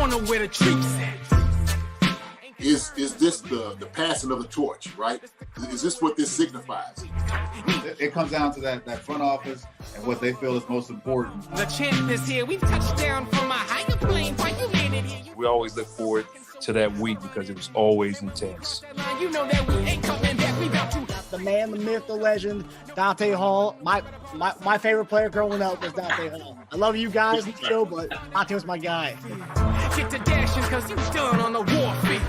don't know where the treats at. Is this the passing of the torch, right? Is this what this signifies? It comes down to that front office and what they feel is most important. The champ is here. We've touched down from a higher plane. Why you landed here? We always look forward to that week because it was always intense. You know that we ain't coming back. We about to. The man, the myth, the legend, Dante Hall. My favorite player growing up was Dante Hall. I love you guys in the show, but Dante was my guy. Get to dashing because you done on the warfare.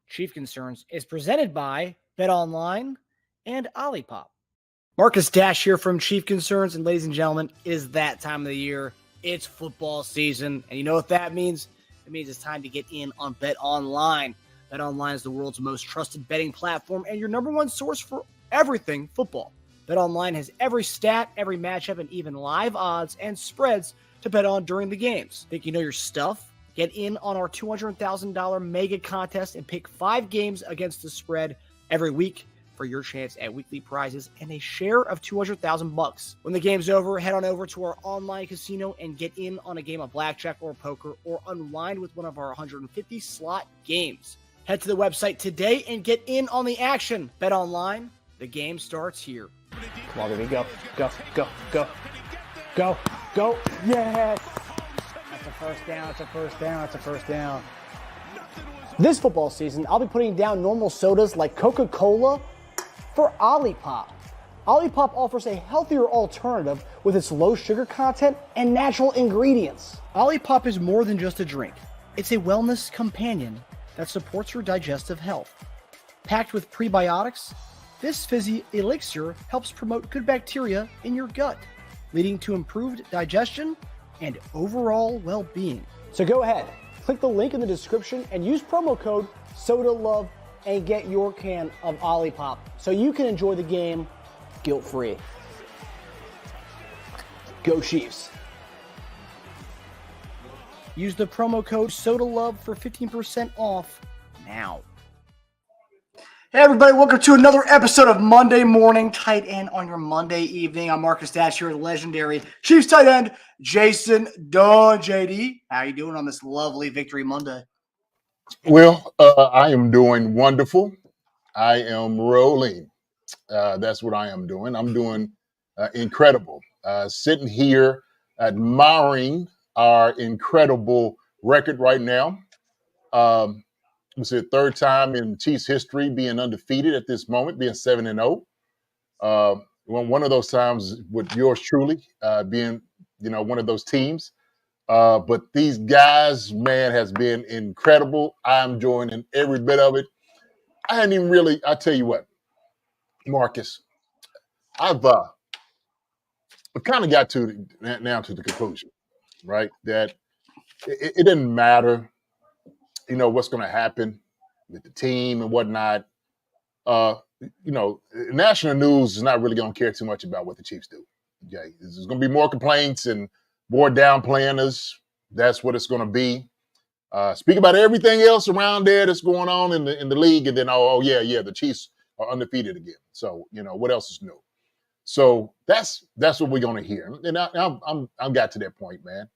Chief Concerns is presented by BetOnline and Olipop. Marcus Dash here from Chief Concerns, and ladies and gentlemen, it is that time of the year. It's football season, and you know what that means? It means it's time to get in on BetOnline. BetOnline is the world's most trusted betting platform and your number one source for everything football. BetOnline has every stat, every matchup, and even live odds and spreads to bet on during the games. Think you know your stuff? Get in on our $200,000 mega contest and pick 5 games against the spread every week for your chance at weekly prizes and a share of $200,000. When the game's over, head on over to our online casino and get in on a game of blackjack or poker or unwind with one of our 150 slot games. Head to the website today and get in on the action. Bet online. The game starts here. Come on, baby. Go. Yes! That's a first down. This football season, I'll be putting down normal sodas like Coca-Cola for Olipop. Olipop offers a healthier alternative with its low sugar content and natural ingredients. Olipop is more than just a drink. It's a wellness companion that supports your digestive health. Packed with prebiotics, this fizzy elixir helps promote good bacteria in your gut, leading to improved digestion and overall well-being. So go ahead, click the link in the description and use promo code SODALOVE and get your can of Olipop so you can enjoy the game guilt-free. Go Chiefs. Use the promo code SODALOVE for 15% off now. Hey everybody, welcome to another episode of Monday Morning Tight End on your Monday evening. I'm Marcus Dash here with legendary Chiefs tight end Jason Dunn. JD, how you doing on this lovely Victory Monday? Well, I am doing wonderful. I am rolling. That's what I am doing. I'm doing incredible. Sitting here admiring our incredible record right now. It's the third time in Chiefs history being undefeated at this moment, being 7-0. One of those times with yours truly being, one of those teams. But these guys, man, has been incredible. I'm enjoying every bit of it. I hadn't even really, I tell you what, Marcus, I've kind of got to now to the conclusion, right? That it didn't matter, what's going to happen with the team and whatnot. National news is not really going to care too much about what the Chiefs do. Okay, there's going to be more complaints and more downplaying us. That's what it's going to be. Speak about everything else around there that's going on in the league, and then the Chiefs are undefeated again. So what else is new? So that's what we're going to hear. And I'm got to that point, man.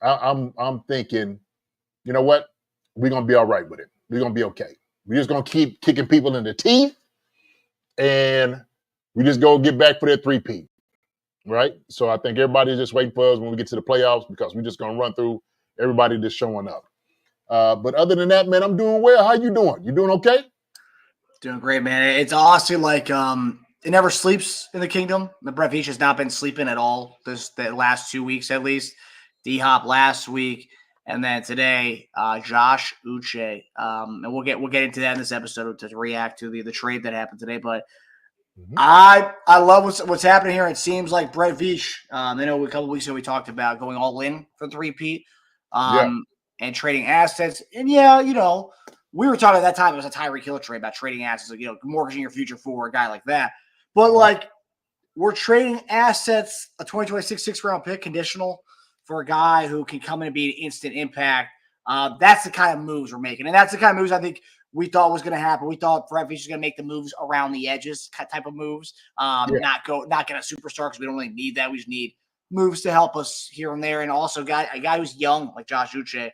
I'm thinking, you know what? We're going to be all right with it. We're going to be okay. We're just going to keep kicking people in the teeth, and we just go get back for that 3-peat, right? So I think everybody's just waiting for us when we get to the playoffs because we're just going to run through everybody that's showing up. But other than that, man, I'm doing well. How you doing? You doing okay? Doing great, man. It's honestly like it never sleeps in the kingdom. The Brett Veach has not been sleeping at all the last 2 weeks at least. D-Hop last week. And then today, Josh Uche, and we'll get into that in this episode to react to the trade that happened today. But I love what's happening here. It seems like Brett Veach. I know a couple of weeks ago we talked about going all in for the 3-peat and trading assets. And we were talking at that time it was a Tyreek Hill trade about trading assets, mortgaging your future for a guy like that. But we're trading assets, a 2026 6th-round pick, conditional, for a guy who can come in and be an instant impact. That's the kind of moves we're making. And that's the kind of moves I think we thought was going to happen. We thought Brett Veach was going to make the moves around the edges type of moves, not get a superstar because we don't really need that. We just need moves to help us here and there, and also a guy who's young like Josh Uche.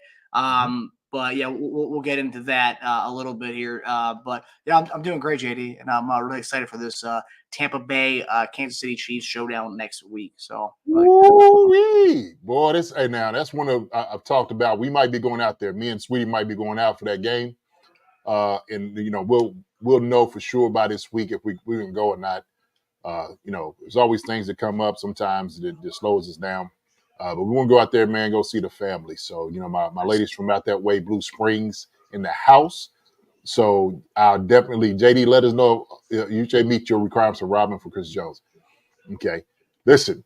But yeah, we'll get into that a little bit here. But yeah, I'm doing great, JD, and I'm really excited for this Tampa Bay Kansas City Chiefs showdown next week. So, Woo-wee. Boy, that's one of I've talked about. We might be going out there. Me and Sweetie might be going out for that game, and we'll know for sure by this week if we can go or not. There's always things that come up sometimes that slows us down. But we want to go out there, man, go see the family. So, my ladies from out that way, Blue Springs, in the house. So I'll definitely, JD, let us know you should meet your requirements for Robin for Chris Jones. Okay. Listen,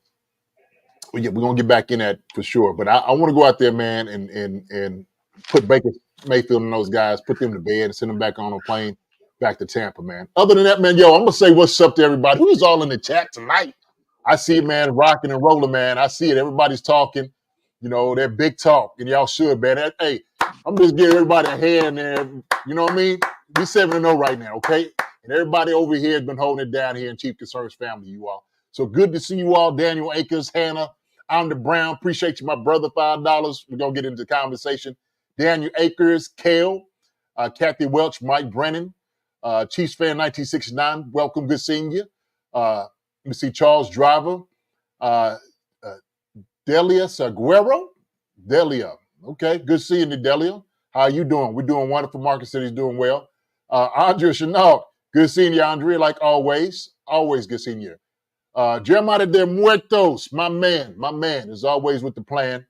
we're going to get back in that for sure. But I want to go out there, man, and put Baker Mayfield and those guys, put them to bed and send them back on a plane back to Tampa, man. Other than that, man, I'm going to say what's up to everybody. Who's all in the chat tonight? I see it, man, rocking and rolling, man. I see it. Everybody's talking. That big talk, and y'all should, man. Hey, I'm just giving everybody a hand there. You know what I mean? We 7-0 right now, okay? And everybody over here has been holding it down here in Chief Concerns family, you all. So good to see you all. Daniel Akers, Hannah, I'm the Brown. Appreciate you, my brother, $5. We're going to get into the conversation. Daniel Akers, Kale, Kathy Welch, Mike Brennan, Chiefs fan 1969. Welcome, good seeing you. Let me see, Charles Driver, Delia Saguero. Delia. Okay, good seeing you, Delia. How are you doing? We're doing wonderful. Market City's doing well. Andrea Chanel, good seeing you, Andrea, like always. Always good seeing you. Jeremiah de Muertos, my man, is always with the plan.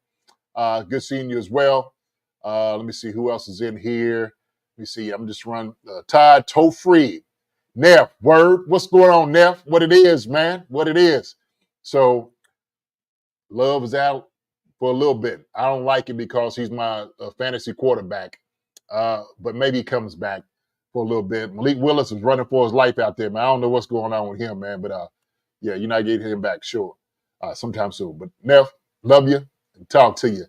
Good seeing you as well. Let me see who else is in here. Let me see. I'm just running. Todd Toe-Free. Neff, word. What's going on, Neff? What it is, man. What it is. So, Love is out for a little bit. I don't like it because he's my fantasy quarterback. But maybe he comes back for a little bit. Malik Willis is running for his life out there, man. I don't know what's going on with him, man. But, yeah, you're not getting him back, sure. Sometime soon. But, Neff, love you and talk to you.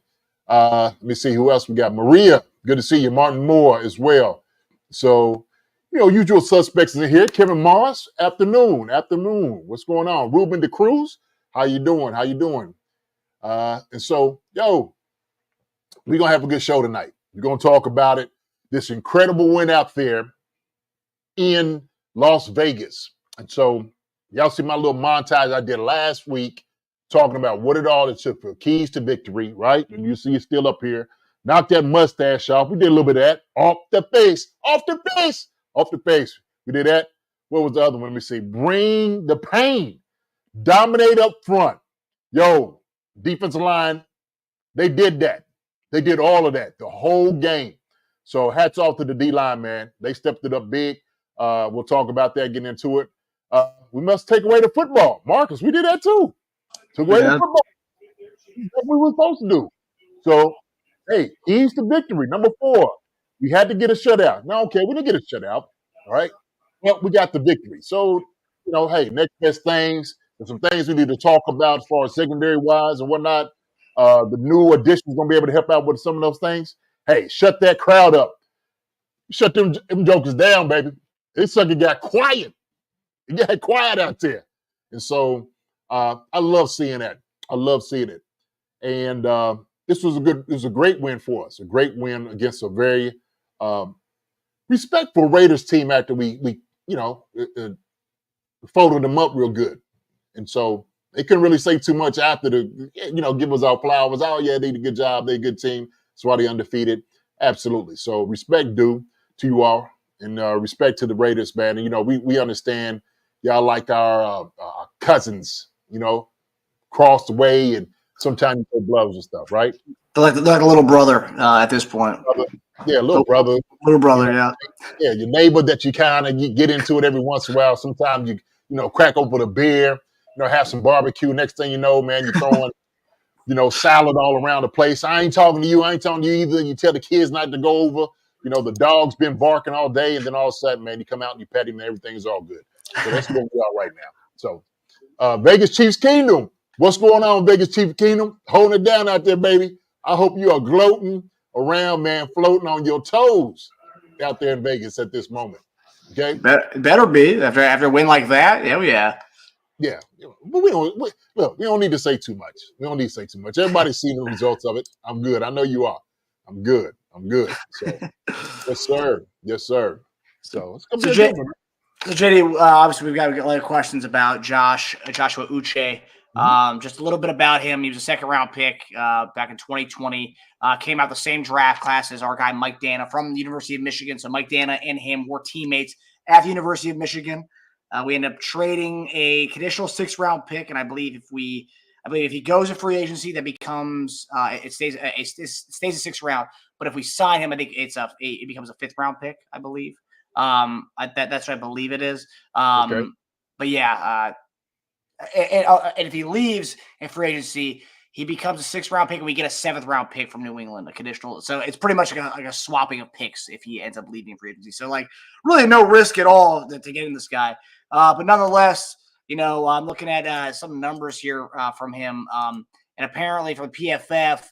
Let me see who else we got. Maria, good to see you. Martin Moore as well. So, usual suspects in here. Kevin Morris, afternoon. What's going on? Ruben DeCruz, how you doing? And so, we're going to have a good show tonight. We're going to talk about it. This incredible win out there in Las Vegas. And so, y'all see my little montage I did last week talking about what it all took for keys to victory, right? And you see it's still up here. Knock that mustache off. We did a little bit of that. Off the face. We did that. What was the other one? Let me see. Bring the pain. Dominate up front. Defensive line, they did that. They did all of that, the whole game. So hats off to the D-line, man. They stepped it up big. We'll talk about that, getting into it. We must take away the football. Marcus, we did that too. Took away the football. That's what we were supposed to do. So, hey, keys to victory. Number 4, we had to get a shutout. Now, okay, we didn't get a shutout, all right? Well, we got the victory. So, hey, next best things. There's some things we need to talk about as far as secondary-wise and whatnot. The new addition is going to be able to help out with some of those things. Hey, shut that crowd up. Shut them jokers down, baby. This sucker got quiet. It got quiet out there. And so I love seeing that. I love seeing it. And this was a great win for us. A great win against a very respectful Raiders team after we folded them up real good. And so they couldn't really say too much after give us our flowers. Oh, yeah, they did a good job. They're a good team. That's why they undefeated. Absolutely. So respect due to you all and respect to the Raiders, man. And, we understand y'all like our cousins, cross the way and sometimes you throw gloves and stuff, right? They're like a little brother at this point. Yeah, little brother. Little brother, yeah. Yeah, your neighbor that you kind of get into it every once in a while. Sometimes you crack open a beer, have some barbecue. Next thing you know, man, you're throwing, salad all around the place. I ain't talking to you either. You tell the kids not to go over. The dog's been barking all day, and then all of a sudden, man, you come out and you pet him and everything's all good. So that's where we are right now. So Vegas Chiefs Kingdom. What's going on, Vegas Chiefs Kingdom? Holding it down out there, baby. I hope you are gloating around, man, floating on your toes out there in Vegas at this moment. Okay? Better be after a win like that. Yeah. Yeah, but look. We don't need to say too much. We don't need to say too much. Everybody's seen the results of it. I'm good. I know you are. I'm good. I'm good. So yes, sir. Yes, sir. So it's gonna So, be a good one. So JD, obviously we've got a lot of questions about Joshua Uche. Mhm. Just a little bit about him. He was a second round pick back in 2020. Came out the same draft class as our guy Mike Dana from the University of Michigan. So Mike Dana and him were teammates at the University of Michigan. We ended up trading a conditional 6th round pick, and I believe if he goes to free agency, that becomes it stays a 6th round. But if we sign him, I think it becomes a 5th round pick, I believe. That's what I believe it is. Okay. But yeah, and if he leaves in free agency, he becomes a 6th round pick, and we get a 7th round pick from New England, a conditional. So it's pretty much like a swapping of picks if he ends up leaving free agency. So like really no risk at all to getting this guy. But nonetheless, I'm looking at some numbers here from him, and apparently from PFF.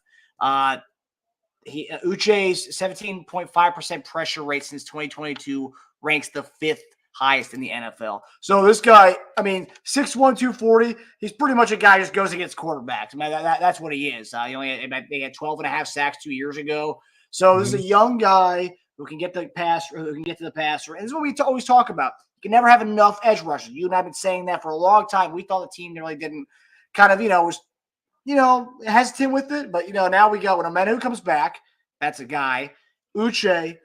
Uche's 17.5% pressure rate since 2022 ranks the 5th highest in the NFL. So this guy, 6'1", 240, he's pretty much a guy who just goes against quarterbacks. That's what he is. They had 12 and a half sacks 2 years ago. So this is a young guy who can get the passer, who can get to the passer. And this is what we always talk about. You can never have enough edge rushers. You and I have been saying that for a long time. We thought the team really didn't kind of, was hesitant with it. But, now we got when Amenu comes back, that's a guy. Uche,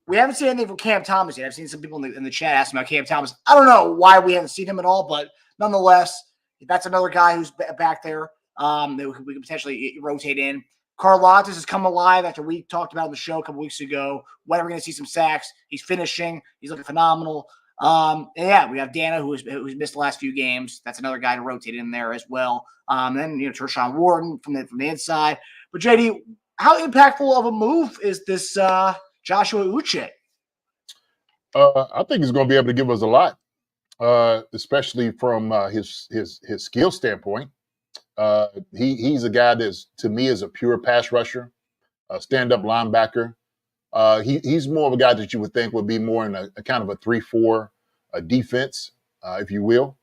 we haven't seen anything from Cam Thomas yet. I've seen some people in the chat asking about Cam Thomas. I don't know why we haven't seen him at all, but nonetheless, that's another guy who's back there that we could potentially rotate in. Karlatis has come alive after we talked about on the show a couple weeks ago. When are we going to see some sacks? He's finishing. He's looking phenomenal. And yeah, we have Dana who's missed the last few games. That's another guy to rotate in there as well. Then Tershawn Wharton from the inside. But JD, how impactful of a move is this Joshua Uche? I think he's going to be able to give us a lot, especially from his skill standpoint. He's a guy that's, to me, is a pure pass rusher, a stand-up linebacker. He's more of a guy that you would think would be more in a kind of a 3-4 defense, if you will.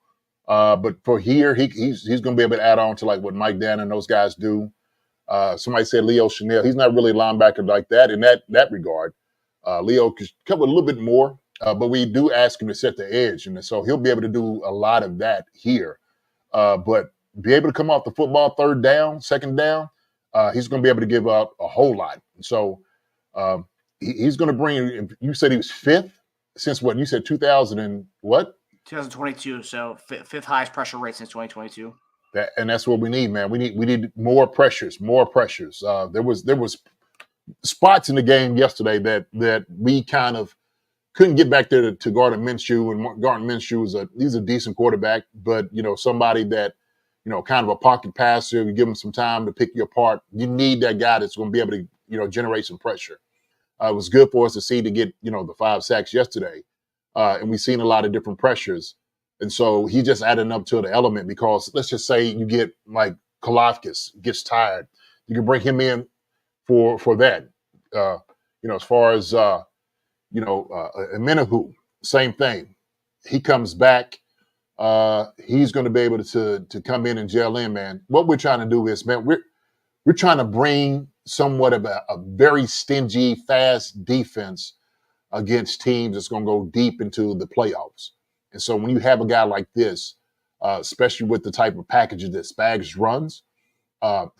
But for here, he's going to be able to add on to like what Mike Dana and those guys do. Somebody said Leo Chanel. He's not really a linebacker like that in that regard. Leo could cover a little bit more, but we do ask him to set the edge, and so he'll be able to do a lot of that here. But be able to come off the football 3rd down, 2nd down, he's going to be able to give out a whole lot. So he's going to bring. You said he was 5th since what? You said 2000 and what? 2022. So 5th highest pressure rate since 2022. And that's what we need, man. We need more pressures. There was spots in the game yesterday that we kind of couldn't get back there to Gardner Minshew, and Gardner Minshew he's a decent quarterback, but somebody that kind of a pocket passer. You give him some time to pick you apart. You need that guy that's going to be able to generate some pressure. It was good for us to see to get the 5 sacks yesterday, and we've seen a lot of different pressures. And so he just added up to the element because let's just say you get like Kalafkis gets tired. You can bring him in for that. As far as, Menahu, same thing. He comes back. He's going to be able to come in and gel in, man. What we're trying to do is, man, we're trying to bring somewhat of a very stingy, fast defense against teams that's going to go deep into the playoffs. And so when you have a guy like this, especially with the type of packages that Spags runs,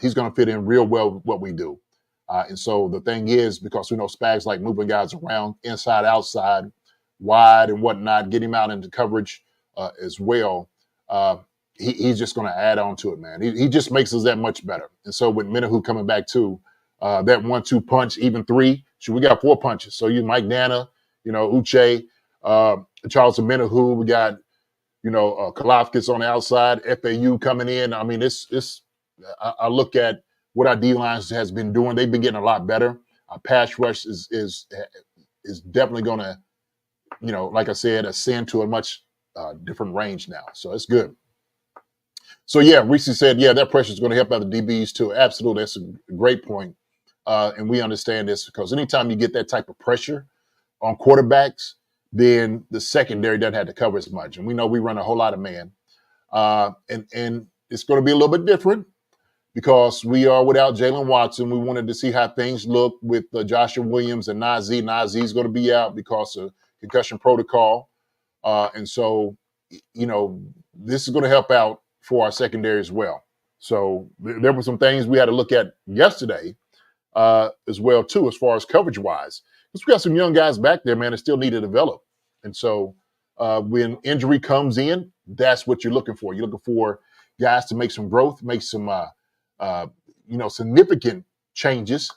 he's going to fit in real well with what we do. And so the thing is, because we know Spags like moving guys around, inside, outside, wide and whatnot, get him out into coverage as well. He's just going to add on to it, man. He just makes us that much better. And so with Menahu coming back too, that 1-2 punch, even 3, we got 4 punches. So you Mike Nana, Uche, Charles Menahu, we got, Kalafkis on the outside, FAU coming in. I mean, I look at what our D-lines has been doing. They've been getting a lot better. Our pass rush is definitely going to, like I said, ascend to a much different range now. So it's good. So, yeah, Reese said, yeah, that pressure is going to help out the DBs too. Absolutely. That's a great point. And we understand this because anytime you get that type of pressure on quarterbacks, then the secondary doesn't have to cover as much. And we know we run a whole lot of man. And it's going to be a little bit different because we are without Jalen Watson. We wanted to see how things look with Joshua Williams and Najee. Nazee's going to be out because of concussion protocol. And so, this is going to help out for our secondary as well. So there were some things we had to look at yesterday as well, too, as far as coverage-wise. Because we got some young guys back there, man, that still need to develop. And so when injury comes in, that's what you're looking for. You're looking for guys to make some growth, make some significant changes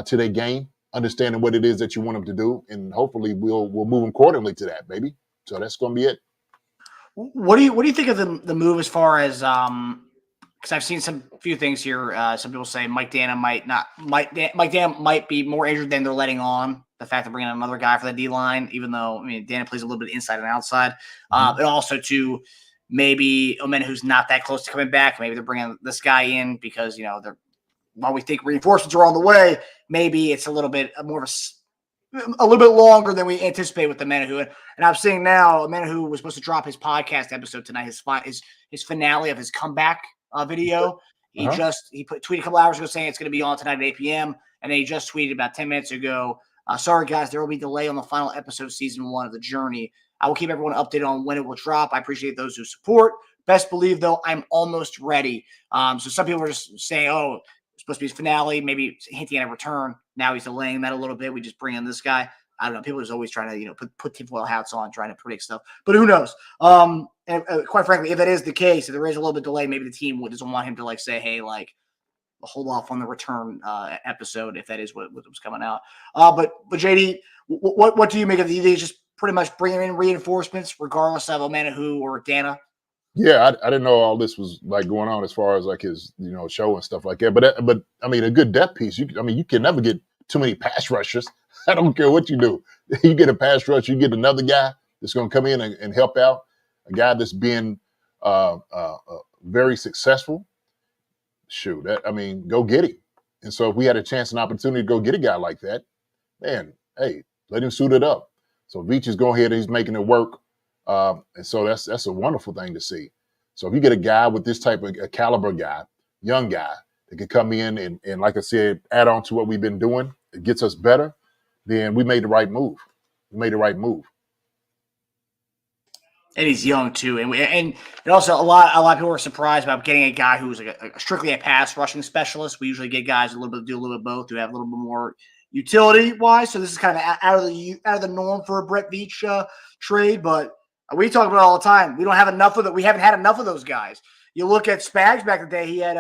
to their game, understanding what it is that you want them to do, and hopefully we'll move accordingly to that, baby. So that's going to be it. What do you think of the move as far as because I've seen some few things here. Some people say Mike Dana might be more injured than they're letting on. The fact they're bringing in another guy for the D line, even though Dana plays a little bit inside and outside, and also to maybe who's not that close to coming back. Maybe they're bringing this guy in because they're while we think reinforcements are on the way, maybe it's a little bit more of a little bit longer than we anticipate with the Menahu. And I'm seeing now Menahu was supposed to drop his podcast episode tonight, his finale of his comeback video. He tweeted a couple hours ago saying it's going to be on tonight at 8 p.m. And then he just tweeted about 10 minutes ago, sorry guys, there will be delay on the final episode, season 1 of The Journey. I will keep everyone updated on when it will drop. I appreciate those who support. Best believe though, I'm almost ready. So some people are just saying, oh, it's supposed to be his finale, maybe hinting at a return. Now he's delaying that a little bit. We just bring in this guy. I don't know. People are always trying to, put tinfoil hats on, trying to predict stuff. But who knows? And quite frankly, if that is the case, if there is a little bit of delay, maybe the team doesn't want him to say, hey, hold off on the return episode if that is what was coming out. But JD, what do you make of the? They just pretty much bringing in reinforcements, regardless of Omenihu or Dana. Yeah, I didn't know all this was going on as far as his show and stuff like that. But I mean, a good depth piece. You can never get too many pass rushers. I don't care what you do. You get a pass rush, you get another guy that's going to come in and help out. A guy that's been very successful. Shoot, go get him. And so if we had a chance and opportunity to go get a guy like that, man, hey, let him suit it up. So Veach is going ahead and he's making it work. And so that's a wonderful thing to see. So if you get a guy with this type of a caliber guy, young guy, that can come in and like I said, add on to what we've been doing, it gets us better, then we made the right move. And he's young too, and also a lot of people were surprised about getting a guy who's strictly a pass rushing specialist. We usually get guys do a little bit of both, who have a little bit more utility wise. So this is kind of out of the norm for a Brett Veach trade, but we talk about it all the time. We don't have enough of that. We haven't had enough of those guys. You look at Spags back in the day. He had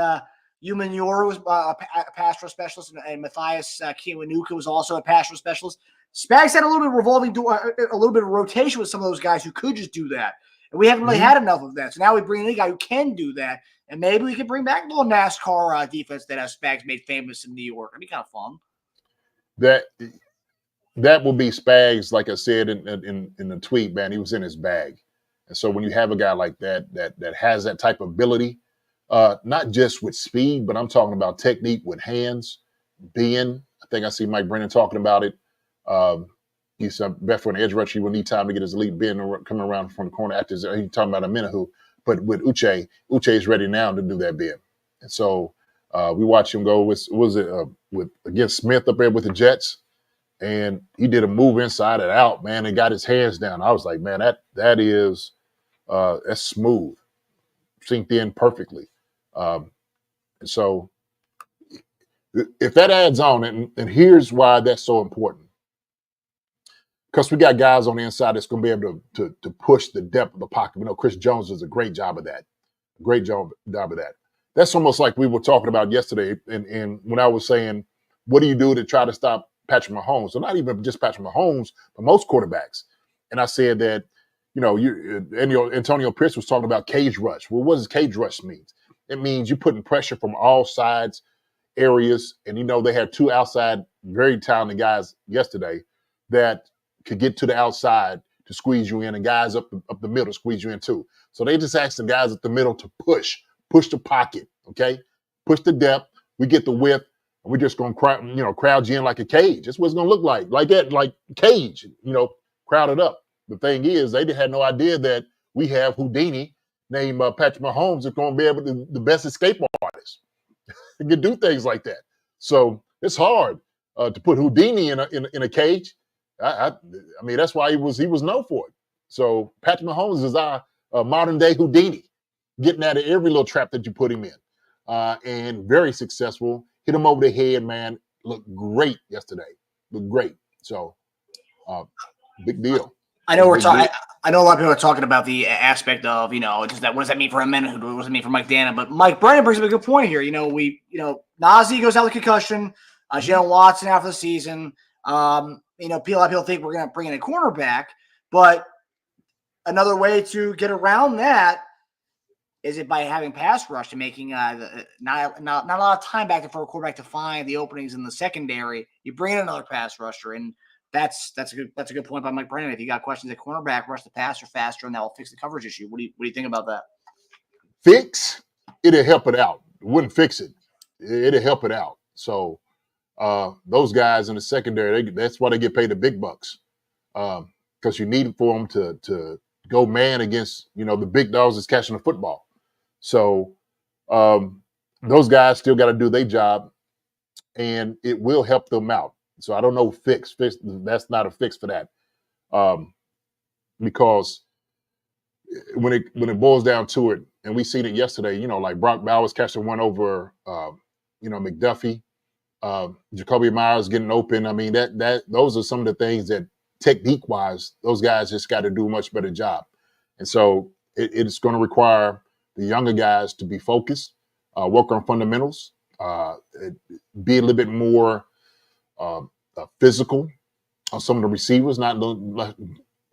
Umanura was a pass rush specialist, and Matthias Kiwanuka was also a pass rush specialist. Spags had a little bit of revolving door, a little bit of rotation with some of those guys who could just do that. And we haven't really had enough of that. So now we bring in a guy who can do that. And maybe we can bring back a little NASCAR defense that Spags made famous in New York. That'd be kind of fun. That will be Spags, like I said in the tweet, man. He was in his bag. And so when you have a guy like that has that type of ability, not just with speed, but I'm talking about technique with hands, I think I see Mike Brennan talking about it. He's a bet for an edge rusher. He will need time to get his elite bend coming around from the corner after he's talking about a Menahu. But with Uche is ready now to do that bend. And so we watched him go with against Smith up there with the Jets. And he did a move inside and out, man, and got his hands down. I was like, man, that's smooth, synced in perfectly. And so if that adds on, and here's why that's so important. Because we got guys on the inside that's going to be able to push the depth of the pocket. We know Chris Jones does a great job of that. That's almost like we were talking about yesterday. And when I was saying, what do you do to try to stop Patrick Mahomes? So not even just Patrick Mahomes, but most quarterbacks. And I said that, Antonio Pierce was talking about cage rush. Well, what does cage rush mean? It means you're putting pressure from all sides, areas. And, they had two outside, very talented guys yesterday that could get to the outside to squeeze you in, and guys up the middle squeeze you in too. So they just asked the guys up the middle to push the pocket, okay? Push the depth. We get the width. We're just going to crowd you in like a cage. That's what it's going to look like that, like cage, crowded up. The thing is, they had no idea that we have Houdini named Patrick Mahomes is going to be able to the best escape artist. He can do things like that. So it's hard to put Houdini in a cage. I mean, that's why he was known for it. So Patrick Mahomes is our modern day Houdini, getting out of every little trap that you put him in, and very successful. Hit him over the head, man. Looked great yesterday. Looked great. So big deal. I know we're talking. I know a lot of people are talking about the aspect of, just that. What does that mean for Amena? What does it mean for Mike Dannon? But Mike Brennan brings up a good point here. Najee goes out with concussion. Jalen Watson out for the season. A lot of people think we're going to bring in a cornerback, but another way to get around that is it by having pass rush and making not a lot of time back for a quarterback to find the openings in the secondary. You bring in another pass rusher, and that's a good point by Mike Brennan. If you got questions at cornerback, rush the passer faster, and that will fix the coverage issue. What do you think about that? Fix it'll help it out. It wouldn't fix it. It'll help it out. So those guys in the secondary, that's why they get paid the big bucks, because you need it for them to go man against the big dogs that's catching the football. So those guys still got to do their job, and it will help them out. So I don't know fix. That's not a fix for that, because when it boils down to it, and we seen it yesterday. Like Brock Bowers catching one over, McDuffie, Jacoby Myers getting open. I mean that those are some of the things that technique wise, those guys just got to do a much better job. And so it's going to require the younger guys to be focused, work on fundamentals, be a little bit more physical on some of the receivers, not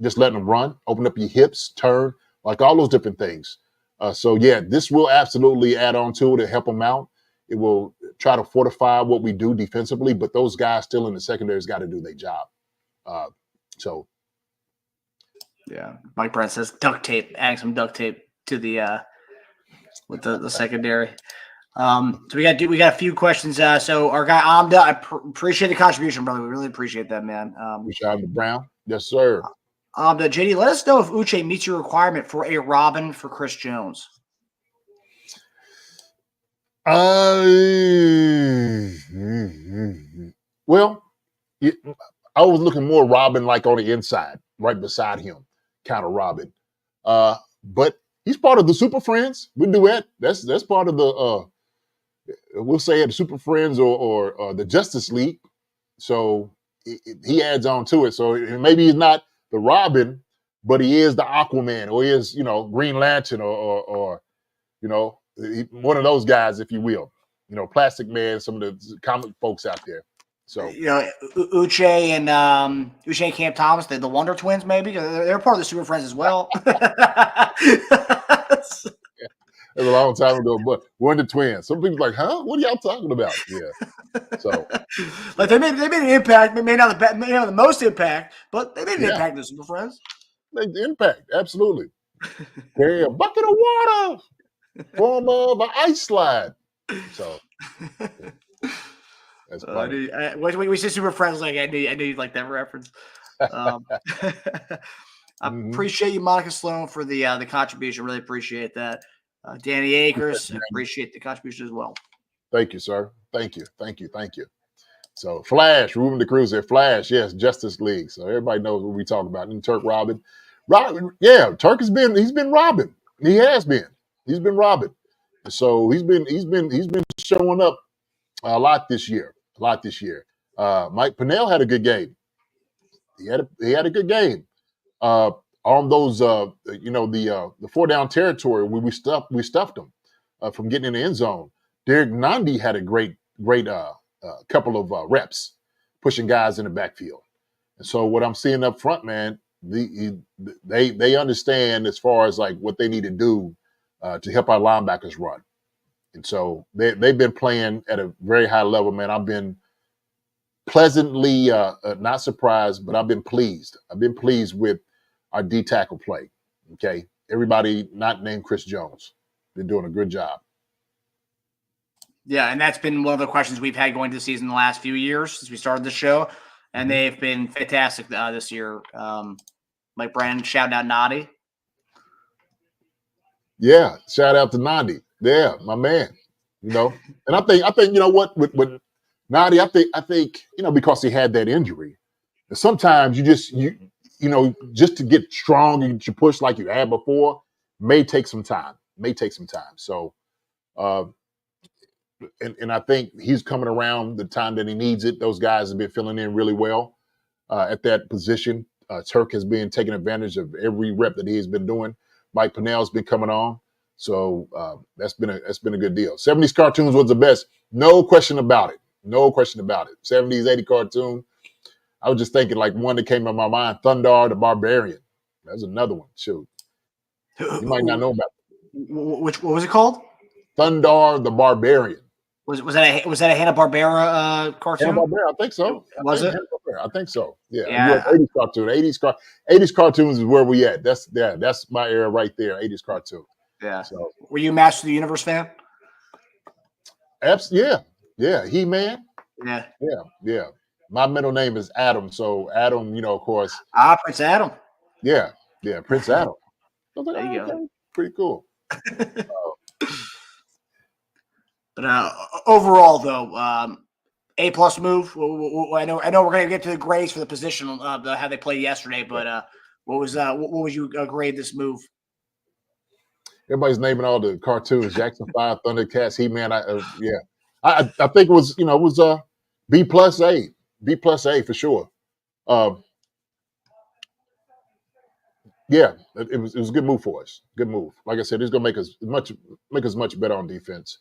just letting them run, open up your hips, turn, like all those different things. So yeah, this will absolutely add on to it to help them out. It will try to fortify what we do defensively, but those guys still in the secondary's got to do their job. Yeah, Mike Brent says duct tape, adding some duct tape to the with the secondary. So we got a few questions. So our guy Amda, I appreciate the contribution, brother. We really appreciate that, man. Amda Brown, yes, sir. Amda, JD, let us know if Uche meets your requirement for a Robin for Chris Jones. Well, I was looking more Robin like on the inside, right beside him, kind of Robin. But he's part of the Super Friends. We duet. That's part of the we'll say the Super Friends or the Justice League. So he adds on to it. So maybe he's not the Robin, but he is the Aquaman, or he is Green Lantern, or one of those guys, if you will. Plastic Man, some of the comic folks out there. So Uche and Cam Thomas, the Wonder Twins, maybe they're part of the Super Friends as well. It was a long time ago, but Wonder Twins. Some people's like, huh? What are y'all talking about? Yeah. So like they made an impact, may not the most impact, but they made an impact in the Super Friends. Made the impact, absolutely. Carry a bucket of water, form of an ice slide. So that's funny. We say Super Friends, like I knew you'd like that reference. I appreciate you, Monica Sloan, for the contribution. Really appreciate that. Danny Akers, appreciate the contribution as well. Thank you, sir. Thank you. So Flash, Ruben DeCruz there. Flash, yes, Justice League. So everybody knows what we talk about. And Turk Robin. Yeah, Turk he's been Robin. He has been. He's been Robin. So he's been showing up a lot this year. Mike Pennell had a good game. He had a good game. On those, the 4-down territory where we stuffed them from getting in the end zone. Derek Nandi had a great couple of reps pushing guys in the backfield. And so what I'm seeing up front, man, they understand as far as like what they need to do to help our linebackers run. And so they've been playing at a very high level, man. I've been pleasantly not surprised, but I've been pleased. I've been pleased with our D tackle play. Okay. Everybody not named Chris Jones. They're doing a good job. Yeah, and that's been one of the questions we've had going to the season the last few years since we started the show. And they've been fantastic this year. Like Brandon shouting out Noddy. Yeah, shout out to Nandi. Yeah, my man. You know, and I think you know what with Nandi, I think because he had that injury. Sometimes you know just to get strong and to push like you had before may take some time. May take some time. So, uh, and I think he's coming around the time that he needs it. Those guys have been filling in really well at that position. Turk has been taking advantage of every rep that he has been doing. Mike Pennell's been coming on, so that's been a good deal. 70s cartoons was the best, no question about it. No question about it. 70s, 80 cartoon. I was just thinking like one that came to my mind, Thundar the Barbarian. That's another one. Shoot, you might not know about it. What was it called? Thundar the Barbarian. Was that a Hanna-Barbera cartoon? Hanna-Barbera, I think so. Was it? I think so. Yeah. Yeah. 80s cartoon. 80s cartoons is where we at. That's my era right there. 80s cartoon. Yeah. So, were you a Master of the Universe fan? Yeah. He-Man. Yeah. Yeah. My middle name is Adam, so Adam, of course. Prince Adam. Yeah, Prince Adam. I was like, There you go. Okay, pretty cool. But overall, though, A+ move. I know we're going to get to the grades for the position of how they played yesterday, but what would you grade this move? Everybody's naming all the cartoons: Jackson 5, Thundercats, He-Man. I think it was B+A for sure. Yeah, it was a good move for us. Good move. Like I said, it's gonna make us much better on defense.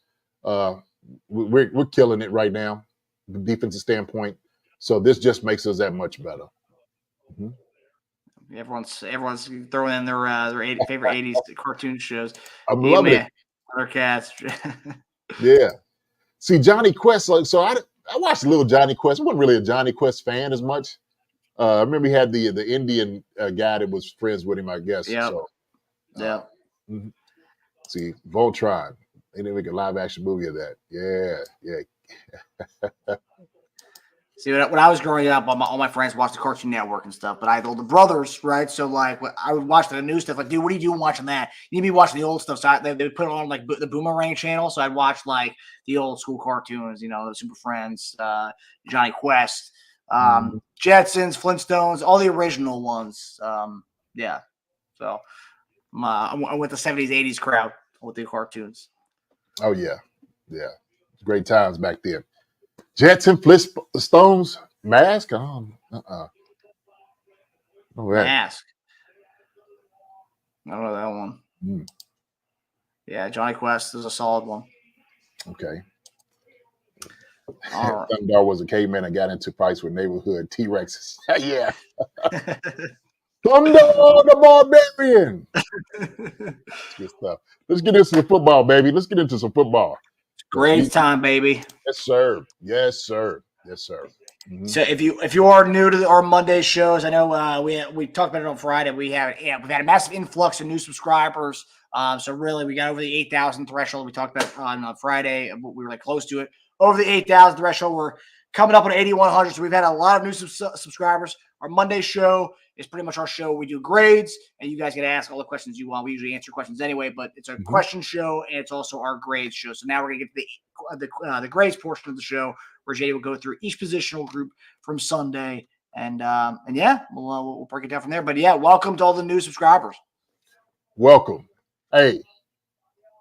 We're killing it right now, the defensive standpoint. So this just makes us that much better. Mm-hmm. Everyone's throwing in their favorite 80s cartoon shows. I'm loving it. Thundercats. Yeah. See, Johnny Quest. So I watched a little Johnny Quest. I wasn't really a Johnny Quest fan as much. I remember he had the Indian guy that was friends with him, I guess. Yeah. So, Yeah. Mm-hmm. See, Voltron. They didn't make a live action movie of that. Yeah. See, when I was growing up, all my friends watched the Cartoon Network and stuff, but I had older brothers, right? So, like, I would watch the new stuff. Like, dude, what are you doing watching that? You need to be watching the old stuff. So they would put it on, like, the Boomerang channel. So I'd watch, like, the old school cartoons, the Super Friends, Johnny Quest, Jetsons, Flintstones, all the original ones. Yeah. So I went the 70s, 80s crowd with the cartoons. Oh, yeah. Great times back then. Jetson, Flintstones, Mask? No way. Mask. I don't know that one. Yeah, Johnny Quest is a solid one. Okay. All right. Thundar was a caveman and got into fights with neighborhood T-Rexes. Yeah. Thunder the Barbarian. Good stuff. Let's get into some football, baby. Let's get into some football. Great time, baby. Yes, sir. Mm-hmm. So if you are new to our Monday shows, I know we talked about it on Friday. We've had a massive influx of new subscribers. So really, we got over the 8,000 threshold. We talked about on Friday. We were like close to it. Over the 8,000 threshold, we're coming up on 8,100. So we've had a lot of new subscribers. Our Monday show is pretty much our show. We do grades, and you guys get to ask all the questions you want. We usually answer questions anyway, but it's a question show, and it's also our grades show. So now we're gonna get to the grades portion of the show, where Jay will go through each positional group from Sunday, and yeah, we'll break it down from there. But yeah, welcome to all the new subscribers. Welcome. Hey,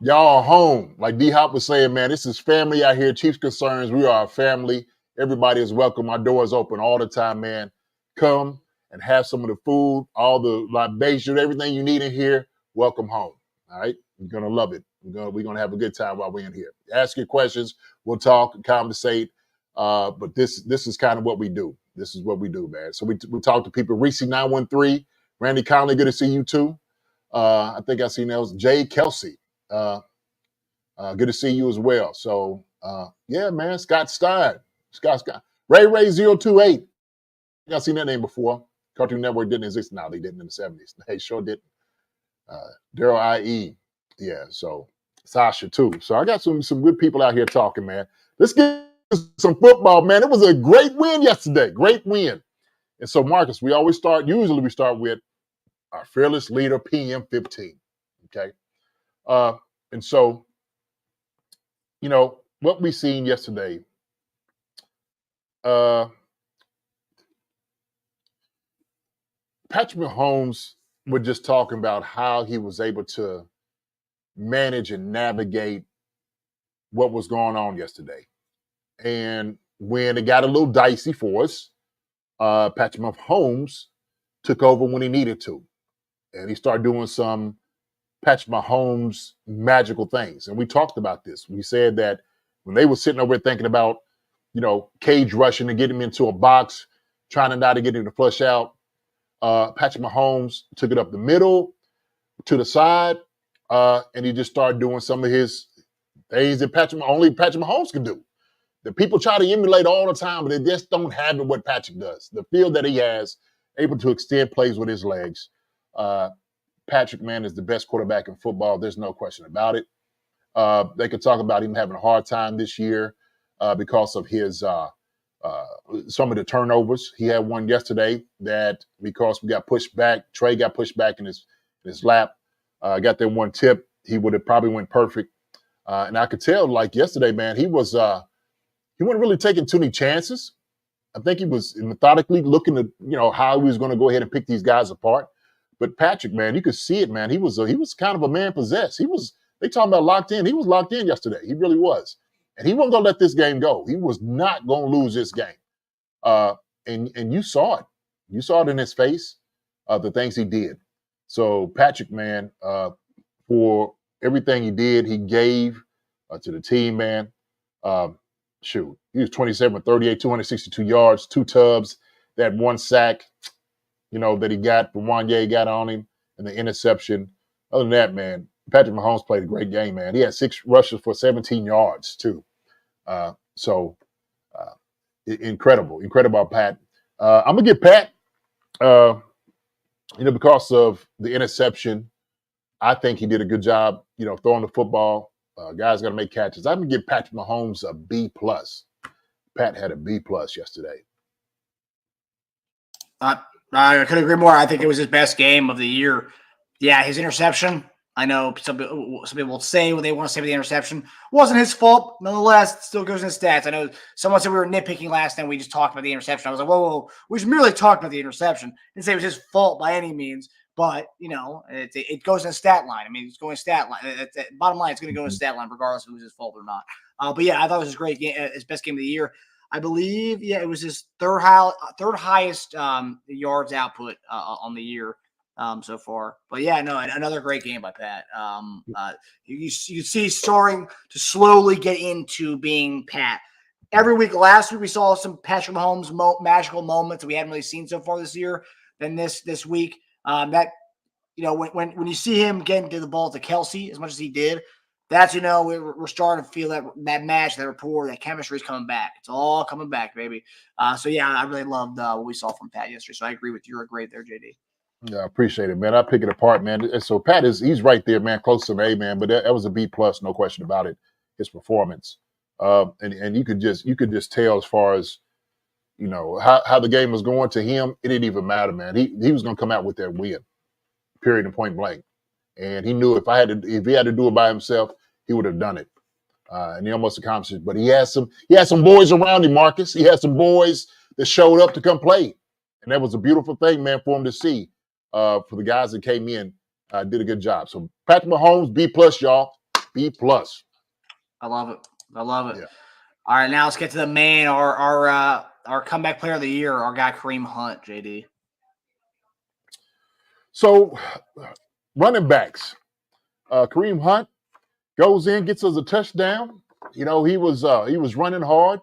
y'all home. Like D-Hop was saying, man, this is family out here. Chiefs Concerns. We are a family. Everybody is welcome. Our door is open all the time, man. Come and have some of the food, all the libation, everything you need in here. Welcome home. All right. You're going to love it. We're going to have a good time while we're in here. Ask your questions. We'll talk and conversate. But this is kind of what we do. This is what we do, man. So we talk to people. Reese 913, Randy Conley, good to see you too. I think I seen that was Jay Kelsey. Good to see you as well. So yeah, man, Scott Stein. Scott. Ray 028. I've seen that name before. Cartoon Network didn't exist. No, they didn't in the 70s. They sure didn't. Daryl IE. Yeah, so Sasha too. So I got some good people out here talking, man. Let's get some football, man. It was a great win yesterday. Great win. And so, Marcus, usually we start with our fearless leader, PM15. Okay. And so, what we seen yesterday, Patrick Mahomes was just talking about how he was able to manage and navigate what was going on yesterday. And when it got a little dicey for us, Patrick Mahomes took over when he needed to. And he started doing some Patrick Mahomes magical things. And we talked about this. We said that when they were sitting over there thinking about, cage rushing to get him into a box, trying to not to get him to flush out, Patrick Mahomes took it up the middle, to the side, and he just started doing some of his things that only Patrick Mahomes can do. The people try to emulate all the time, but they just don't have it what Patrick does. The feel that he has, able to extend plays with his legs. Patrick, man, is the best quarterback in football. There's no question about it. They could talk about him having a hard time this year because of his some of the turnovers. He had one yesterday that because we got pushed back, Trey got pushed back in his lap, got that one tip, he would have probably went perfect. And I could tell, like yesterday, man, he wasn't really taking too many chances. I think he was methodically looking at, how he was going to go ahead and pick these guys apart. But Patrick, man, you could see it, man. He was kind of a man possessed. They talking about locked in. He was locked in yesterday. He really was. And he wasn't going to let this game go. He was not going to lose this game. And you saw it. You saw it in his face, the things he did. So Patrick, man, for everything he did, he gave to the team, man. He was 27 38, 262 yards, 2 tubs, that 1 sack, that he got from Wanye got on him, and the interception. Other than that, man, Patrick Mahomes played a great game, man. He had 6 rushes for 17 yards, too. Incredible, Pat. I'm going to give Pat, because of the interception, I think he did a good job, throwing the football. Guys got to make catches. I'm going to give Patrick Mahomes a B+. Pat had a B+ yesterday. I couldn't agree more. I think it was his best game of the year. Yeah, his interception. I know some people will say what they want to say about the interception. Wasn't his fault. Nonetheless, it still goes in the stats. I know someone said we were nitpicking last time. We just talked about the interception. I was like, whoa. We just merely talked about the interception. Didn't say it was his fault by any means. But, it goes in the stat line. I mean, it's going stat line. Bottom line, it's going to go in the stat line regardless if it was his fault or not. But, yeah, I thought it was his great game, his best game of the year. I believe, it was his third highest yards output on the year so far. But, yeah, no, another great game by Pat. You see he's starting to slowly get into being Pat. Every week, last week, we saw some Patrick Mahomes magical moments that we hadn't really seen so far this year. Then this week, when you see him getting to the ball to Kelsey as much as he did, that's, we're starting to feel that match, that rapport, that chemistry is coming back. It's all coming back, baby. So, yeah, I really loved what we saw from Pat yesterday. So I agree with you. You're great there, JD. Yeah, I appreciate it, man. I pick it apart, man. And so Pat he's right there, man, close to an A, man. But that was a B+, no question about it. His performance, and you could just tell as far as how the game was going to him. It didn't even matter, man. He was going to come out with that win, period and point blank. And he knew if he had to do it by himself, he would have done it. And he almost accomplished it. But he had some boys around him, Marcus. He had some boys that showed up to come play, and that was a beautiful thing, man, for him to see. For the guys that came in, did a good job. So Patrick Mahomes, B+, y'all, B+. I love it. Yeah. All right, now let's get to the man, our comeback player of the year, our guy Kareem Hunt, JD. So, running backs, Kareem Hunt goes in, gets us a touchdown. He was running hard.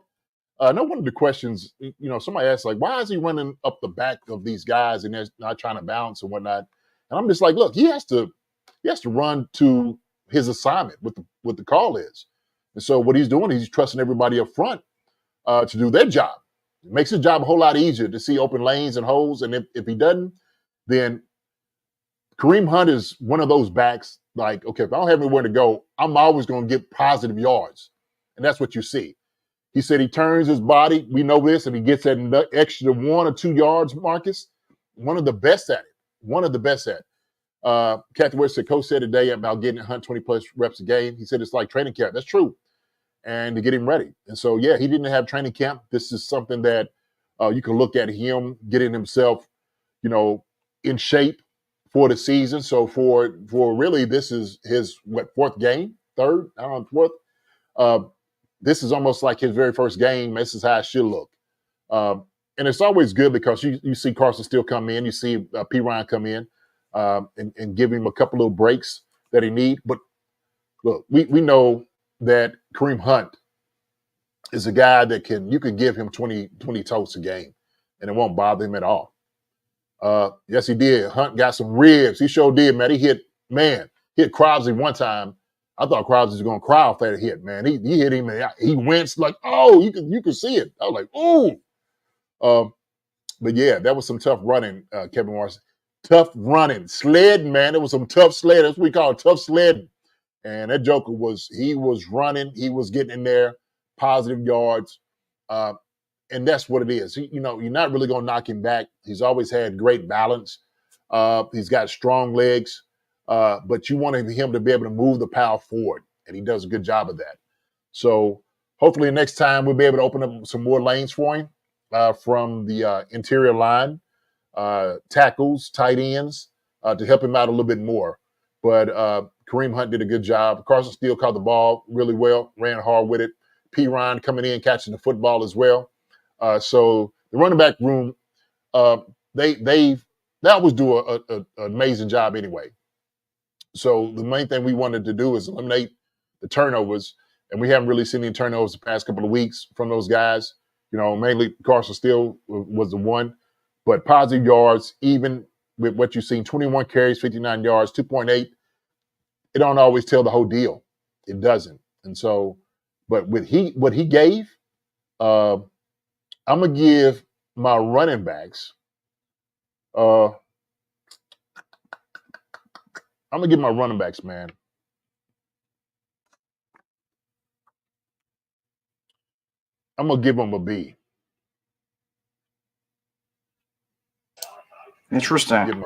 No one of the questions, somebody asked, like, why is he running up the back of these guys and they're not trying to bounce and whatnot? And I'm just like, look, he has to run to his assignment, what the call is. And so what he's doing, he's trusting everybody up front to do their job. It makes his job a whole lot easier to see open lanes and holes. And if he doesn't, then Kareem Hunt is one of those backs, like, okay, if I don't have anywhere to go, I'm always going to get positive yards. And that's what you see. He said he turns his body. We know this, and he gets that extra 1 or 2 yards, Marcus. One of the best at it. Kathy West, the coach said today about getting Hunt 20 plus reps a game. He said it's like training camp. That's true. And to get him ready. And so, yeah, he didn't have training camp. This is something that you can look at him getting himself, in shape for the season. So for really, this is his fourth game, third, I don't know, fourth. This is almost like his very first game. This is how it should look. And it's always good because you see Carson Steele come in, you see P. Ryan come in and give him a couple little breaks that he need. But look, we know that Kareem Hunt is a guy that you can give him 20 totes a game and it won't bother him at all. Yes, he did. Hunt got some ribs. He sure did, man. He hit Crosby one time. I thought Crosby was going to cry off that hit, man. He hit him and he winced like, oh, you can see it. I was like, ooh. But yeah, that was some tough running, Kevin Morrison. Tough running. Sledding, man. It was some tough sledding. That's what we call it, tough sledding. And that joker was running. He was getting in there, positive yards. And that's what it is. You're not really going to knock him back. He's always had great balance. He's got strong legs. But you want him to be able to move the power forward. And he does a good job of that. So hopefully next time we'll be able to open up some more lanes for him from the interior line, tackles, tight ends, to help him out a little bit more. But Kareem Hunt did a good job. Carson Steele caught the ball really well, ran hard with it. P. Ryan coming in, catching the football as well. So the running back room, they always do an amazing job anyway. So the main thing we wanted to do is eliminate the turnovers, and we haven't really seen any turnovers the past couple of weeks from those guys. Mainly Carson Steele was the one, but positive yards, even with what you've seen, 21 carries, 59 yards, 2.8, it don't always tell the whole deal. It doesn't. And so, but what he gave, I'm going to give my running backs, man. I'm going to give them a B. Interesting. Give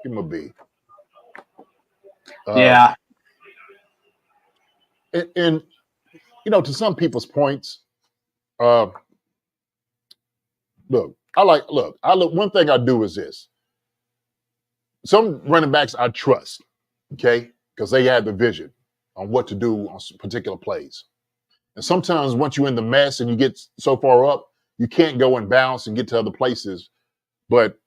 him a B. Yeah. And to some people's points, one thing I do is this. Some running backs I trust, okay, because they have the vision on what to do on particular plays. And sometimes once you're in the mess and you get so far up, you can't go and bounce and get to other places. But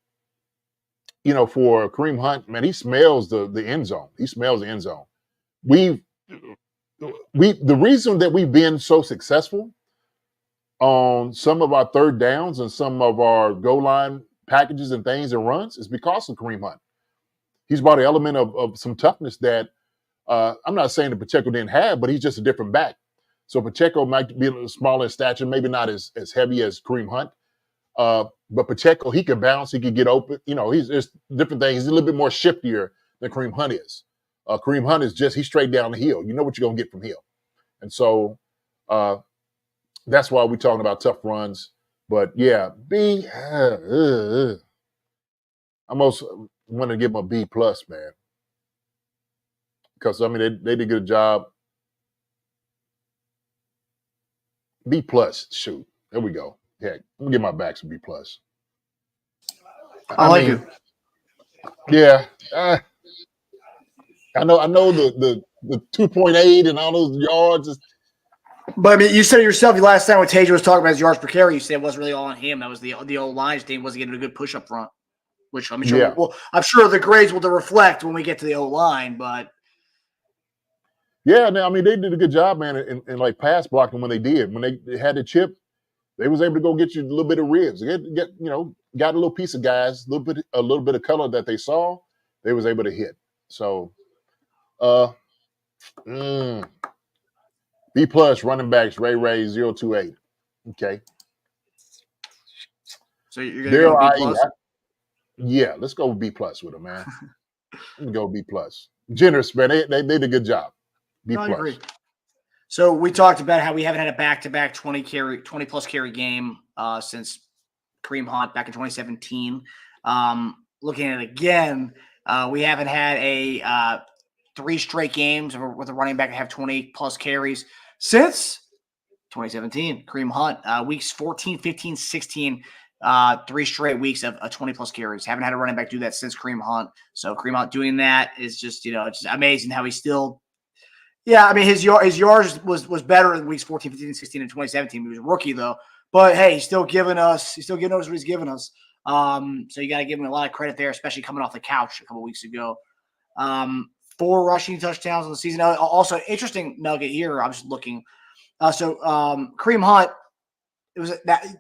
for Kareem Hunt, man, he smells the end zone. He smells the end zone. The reason that we've been so successful on some of our third downs and some of our goal line packages and things and runs is because of Kareem Hunt. He's brought an element of some toughness that I'm not saying that Pacheco didn't have, but he's just a different back. So Pacheco might be a little smaller in stature, maybe not as heavy as Kareem Hunt. But Pacheco, he could bounce, he could get open. There's different things. He's a little bit more shiftier than Kareem Hunt is. Kareem Hunt is he's straight down the hill. You know what you're going to get from him. And so that's why we're talking about tough runs. But yeah, B, I almost want to give him a B plus, man. Because, they did a good job. B plus, shoot. There we go. Heck, I'm going to give my backs a B plus. I like it. Yeah. I know the 2.8 and all those yards. But you said it yourself last time when Tajer was talking about his yards per carry, you said it wasn't really all on him. That was the old line team wasn't getting a good push up front, which I'm sure. Yeah. Well, I'm sure the grades will reflect when we get to the old line, but. Yeah, they did a good job, man, in like pass blocking when they did. When they had the chip, they was able to go get you a little bit of ribs. Got a little piece of guys, a little bit of color that they saw, they was able to hit. So, B plus running backs, Ray 028. Okay. So you're gonna go B plus? Yeah, let's go with B plus with them, man. Let me go B plus. Generous, man. They did a good job. B plus. I agree. So we talked about how we haven't had a back-to-back 20 plus carry game since Kareem Hunt back in 2017. Looking at it again, We haven't had a 3 straight games with a running back that have 20-plus carries since 2017. Kareem Hunt, weeks 14, 15, 16, 3 straight weeks of 20-plus carries. Haven't had a running back do that since Kareem Hunt. So Kareem Hunt doing that is just, it's just amazing how he's still – yeah, I mean, his yards was better in weeks 14, 15, 16, and 2017. He was a rookie, though. But, hey, he's still giving us what he's giving us. So you got to give him a lot of credit there, especially coming off the couch a couple weeks ago. 4 rushing touchdowns on the season. Also, interesting nugget here. I was looking. Kareem Hunt,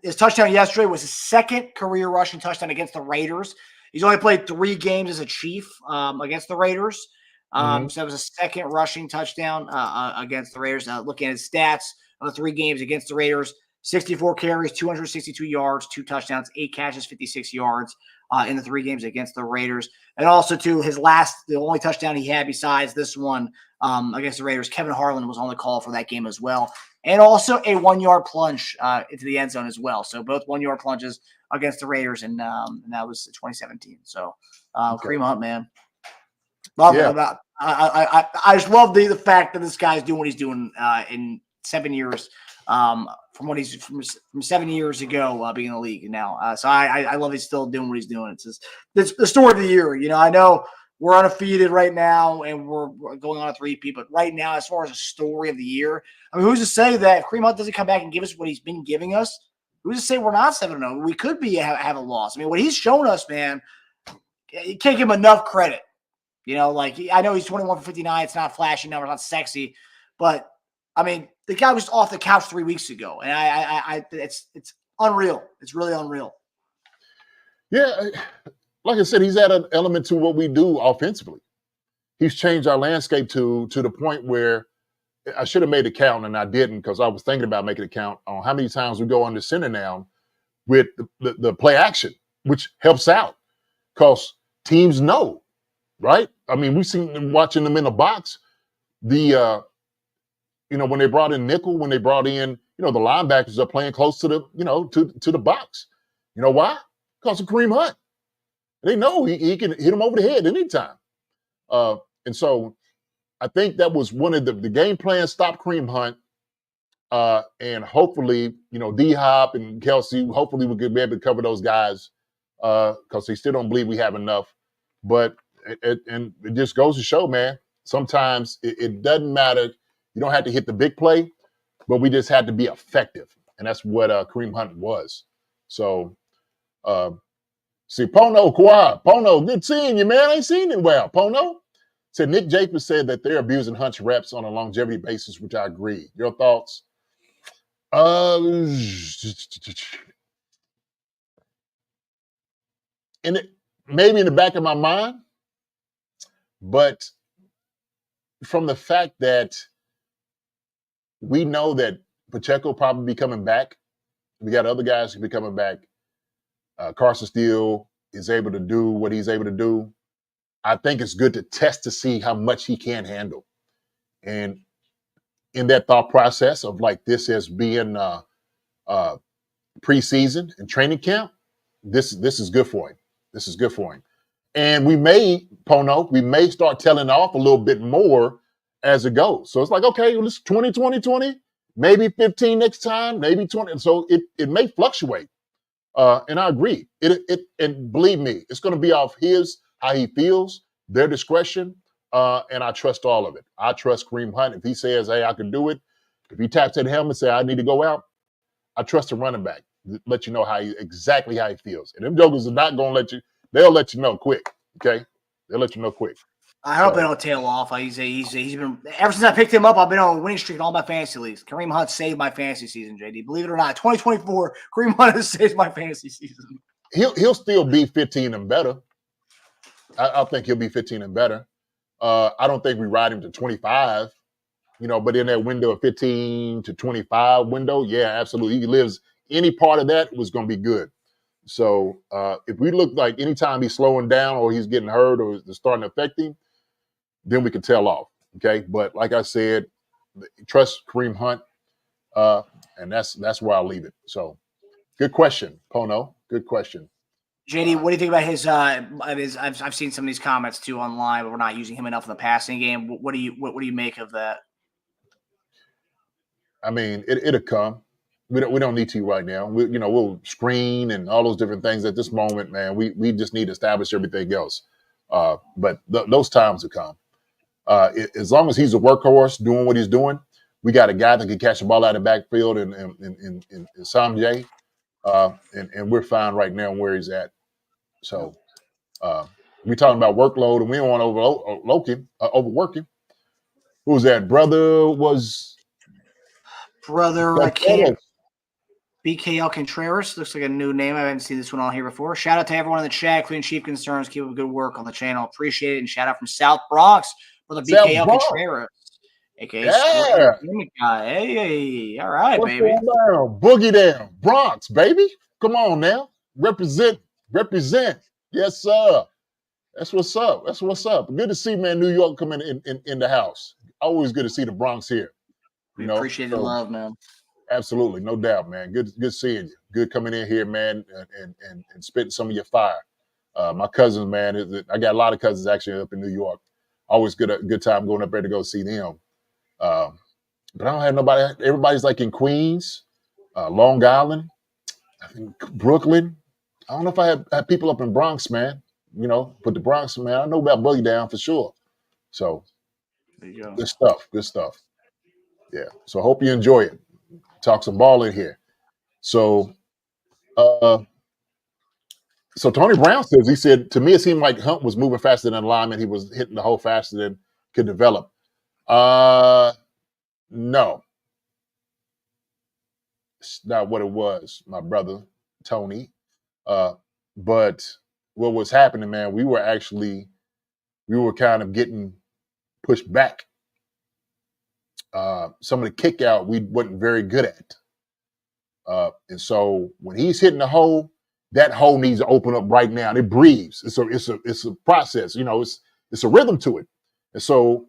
his touchdown yesterday was his 2nd career rushing touchdown against the Raiders. He's only played 3 games as a Chief against the Raiders. So it was a 2nd rushing touchdown against the Raiders. Looking at his stats of the 3 games against the Raiders, 64 carries, 262 yards, 2 touchdowns, 8 catches, 56 yards in the 3 games against the Raiders. And also, too, the only touchdown he had besides this one against the Raiders, Kevin Harlan was on the call for that game as well. And also a 1-yard plunge into the end zone as well. So both 1-yard plunges against the Raiders, and that was 2017. So Kareem Hunt, man. Love it. I just love the fact that this guy's doing what he's doing in 7 years from what he's from 7 years ago being in the league now. So I love he's still doing what he's doing. It's the story of the year. I know we're undefeated right now and we're going on a 3-peat, but right now, as far as a story of the year, I mean, who's to say that if Kareem Hunt doesn't come back and give us what he's been giving us? Who's to say we're not 7-0? We could have a loss. I mean, what he's shown us, man, you can't give him enough credit. I know he's 21 for 59. It's not flashy numbers, not sexy, but I mean, the guy was off the couch 3 weeks ago, and it's unreal. It's really unreal. Yeah, like I said, he's added an element to what we do offensively. He's changed our landscape to the point where I should have made a count, and I didn't because I was thinking about making a count on how many times we go under center now with the play action, which helps out because teams know. Right? I mean, we've seen them watching them in the box. When they brought in nickel, when they brought in, the linebackers are playing close to the, to the box. You know why? Because of Kareem Hunt. They know he can hit him over the head anytime. And so I think that was one of the game plan, stop Kareem Hunt. And hopefully, D-Hop and Kelsey, hopefully we could be able to cover those guys because they still don't believe we have enough. But and it just goes to show, man, sometimes it doesn't matter. You don't have to hit the big play, but we just had to be effective. And that's what Kareem Hunt was. So, see, Pono, good seeing you, man. I ain't seen you well. Pono said Nick Jacobs said that they're abusing Hunt's reps on a longevity basis, which I agree. Your thoughts? Maybe in the back of my mind, but from the fact that we know that Pacheco probably be coming back, we got other guys who be coming back. Carson Steele is able to do what he's able to do. I think it's good to test to see how much he can handle. And in that thought process of like this as being preseason and training camp, this is good for him. This is good for him. And we may start telling off a little bit more as it goes. So it's like, okay, well, it's 20, maybe 15 next time, maybe 20. So it may fluctuate. And I agree. And believe me, it's going to be off how he feels, their discretion, and I trust all of it. I trust Kareem Hunt. If he says, hey, I can do it, if he taps at the helmet and say, I need to go out, I trust the running back. Let you know exactly how he feels. And them jokers are not going to let you. They'll let you know quick, okay? They'll let you know quick. I hope they don't tail off. He's been ever since I picked him up. I've been on a winning streak in all my fantasy leagues. Kareem Hunt saved my fantasy season, JD. Believe it or not, 2024, Kareem Hunt has saved my fantasy season. He'll still be 15 and better. I think he'll be 15 and better. I don't think we ride him to 25. But in that window of 15 to 25 window, yeah, absolutely. He lives any part of that was going to be good. So if we look like anytime he's slowing down or he's getting hurt or it's starting to affect him, then we can tell off. Okay. But like I said, trust Kareem Hunt. And that's where I'll leave it. So good question, Pono. Good question. JD, what do you think about his? I've seen some of these comments too online, but we're not using him enough in the passing game. What do you make of that? I mean, it'll come. We don't need to right now. We'll screen and all those different things at this moment, man. We just need to establish everything else. But those times will come. As long as he's a workhorse doing what he's doing, we got a guy that can catch the ball out of the backfield and Samjay, and we're fine right now where he's at. So we're talking about workload, and we don't want to overwork him. Who was that? I can't. BKL Contreras looks like a new name. I haven't seen this one on here before. Shout out to everyone in the chat, including Chief Concerns. Keep up good work on the channel. Appreciate it. And shout out from South Bronx for the BKL Contreras. AKA guy. Hey, all right, What's baby. Going down? Boogie down. Bronx, baby. Come on now. Represent. Yes, sir. That's what's up. Good to see, man, New York coming in the house. Always good to see the Bronx here. We appreciate the love, man. Absolutely, no doubt, man. Good seeing you. Good coming in here, man, and spitting some of your fire. My cousins, man, I got a lot of cousins actually up in New York. Always good time going up there to go see them. But I don't have nobody. Everybody's like in Queens, Long Island, I think Brooklyn. I don't know if I have people up in Bronx, man. But the Bronx, man, I know about Boogie Down for sure. So there you go. Good stuff. Yeah. So I hope you enjoy it. Talk some ball in here. So Tony Brown says, he said, to me, it seemed like Hunt was moving faster than lineman. He was hitting the hole faster than could develop. No. It's not what it was, my brother, Tony. But what was happening, man, we were kind of getting pushed back. Some of the kick out we wasn't very good at. And so when he's hitting the hole, that hole needs to open up right now. And it breathes. It's a process. It's a rhythm to it. And so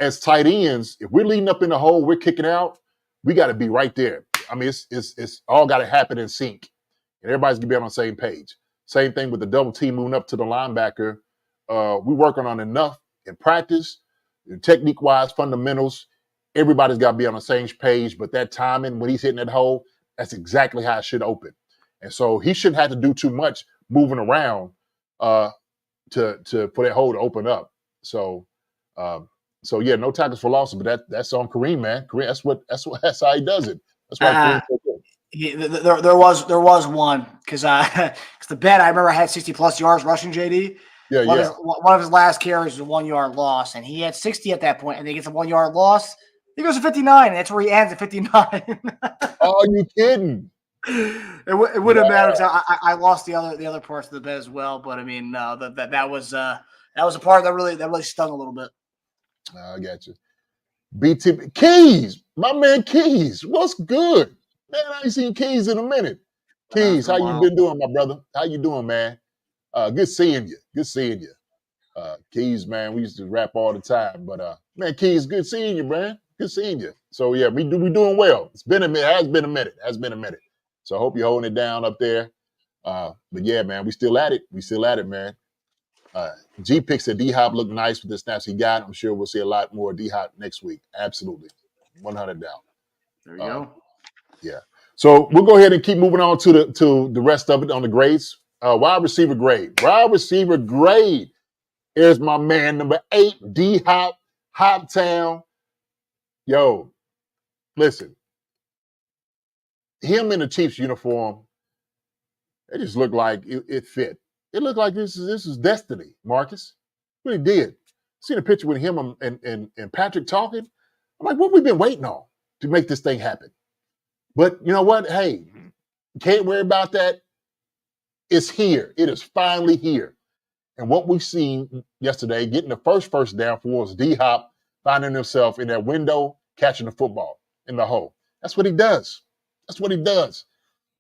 as tight ends, if we're leading up in the hole, we're kicking out, we got to be right there. I mean, it's all got to happen in sync. And everybody's gonna be on the same page. Same thing with the double team moving up to the linebacker. We're working on enough in practice, technique-wise, fundamentals. Everybody's got to be on the same page, but that timing, when he's hitting that hole, that's exactly how it should open. And so he shouldn't have to do too much moving around for that hole to open up. So yeah, no tackles for losses, but that's on Kareem, man. Kareem, that's how he does it. That's why there was one because the bet I remember I had 60+ yards rushing JD. One of his last carries was a 1 yard loss, and he had 60 at that point, and he gets a 1 yard loss. He goes to 59, and that's where he ends at 59. Oh, you kidding? It wouldn't matter because I lost the other parts of the bet as well. But I mean, that was a part that really stung a little bit. I got you. BT Keys, my man Keys, what's good? Man, I ain't seen Keys in a minute. Keys, how you been doing, my brother? How you doing, man? Good seeing you. Keys, man, we used to rap all the time. But man, Keys, good seeing you, man. Good seeing you. So yeah, we doing well. It's been a minute. Has been a minute. So I hope you're holding it down up there. But yeah, man, we still at it, man. G picks said D-Hop looked nice with the snaps he got. I'm sure we'll see a lot more D-Hop next week. Absolutely. 100 down. There you go. Yeah. So we'll go ahead and keep moving on to the rest of it on the grades. Wide receiver grade. Here's my man, number 8, D-Hop, Hoptown. Yo, listen. Him in the Chiefs uniform, it just looked like it fit. It looked like this is destiny, Marcus. It really did. Seen a picture with him and Patrick talking. I'm like, what we been waiting on to make this thing happen? But you know what? Hey, can't worry about that. It's here. It is finally here. And what we've seen yesterday, getting the first down for us, D-Hop finding himself in that window, catching the football in the hole. That's what he does.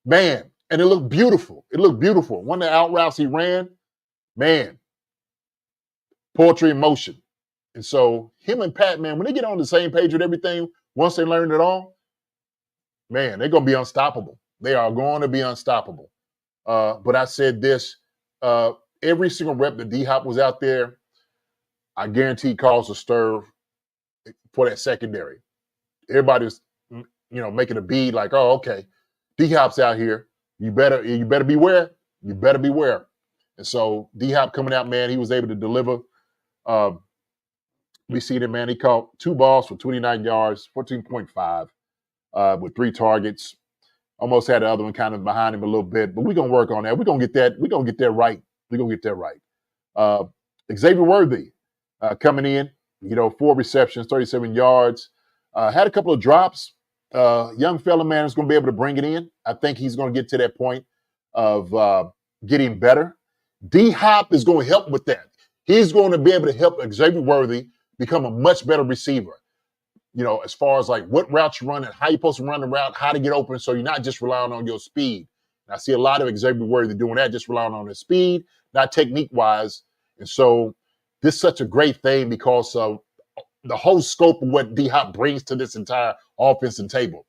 Man, and it looked beautiful. One of the out routes he ran, man, poetry in motion. And so him and Pat, man, when they get on the same page with everything, once they learn it all, man, they're going to be unstoppable. They are going to be unstoppable. But I said this every single rep that D-Hop was out there, I guarantee caused a stir for that secondary. Everybody was, making a bead like, oh, okay, D-Hop's out here. You better beware. You better beware. And so D-Hop coming out, man, he was able to deliver. We see that, man, he caught 2 balls for 29 yards, 14.5 with 3 targets. Almost had the other one kind of behind him a little bit, but we're going to work on that. We're going to get that. We're going to get that right. We're going to get that right. Xavier Worthy coming in, 4 receptions, 37 yards. Had a couple of drops. Young fella, man, is going to be able to bring it in. I think he's going to get to that point of getting better. D-Hop is going to help with that. He's going to be able to help Xavier Worthy become a much better receiver. As far as like what routes you run and how you're supposed to run the route, how to get open, so you're not just relying on your speed. And I see a lot of Xavier Worthy doing that, just relying on his speed, not technique-wise. And so this is such a great thing because of the whole scope of what D-Hop brings to this entire offensive table.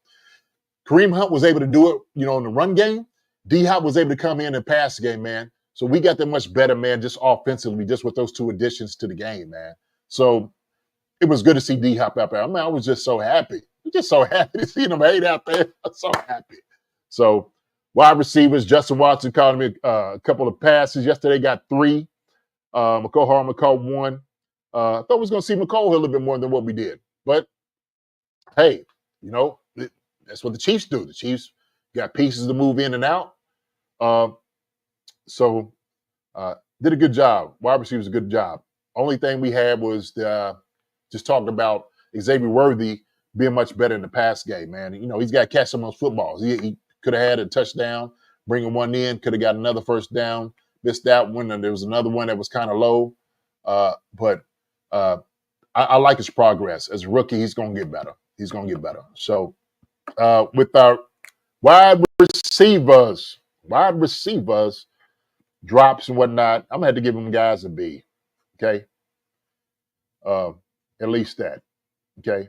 Kareem Hunt was able to do it, in the run game. D-Hop was able to come in and pass the game, man. So we got that much better, man, just offensively, just with those 2 additions to the game, man. So it was good to see D-Hop out there. I mean, I was just so happy. Just so happy to see him 8 out there. I'm so happy. So wide receivers, Justin Watson caught me a couple of passes. Yesterday got 3. McCole Harmon caught 1. I thought we was going to see McCole a little bit more than what we did. But, hey, that's what the Chiefs do. The Chiefs got pieces to move in and out. So did a good job. Wide receivers, a good job. Only thing we had was just talking about Xavier Worthy being much better in the pass game, man. He's got to catch some of those footballs. He could have had a touchdown, bringing one in, could have got another first down, missed that one, and there was another one that was kind of low. But I like his progress. As a rookie, he's going to get better. He's going to get better. So with our wide receivers, drops and whatnot, I'm going to have to give them guys a B, okay? At least that, okay?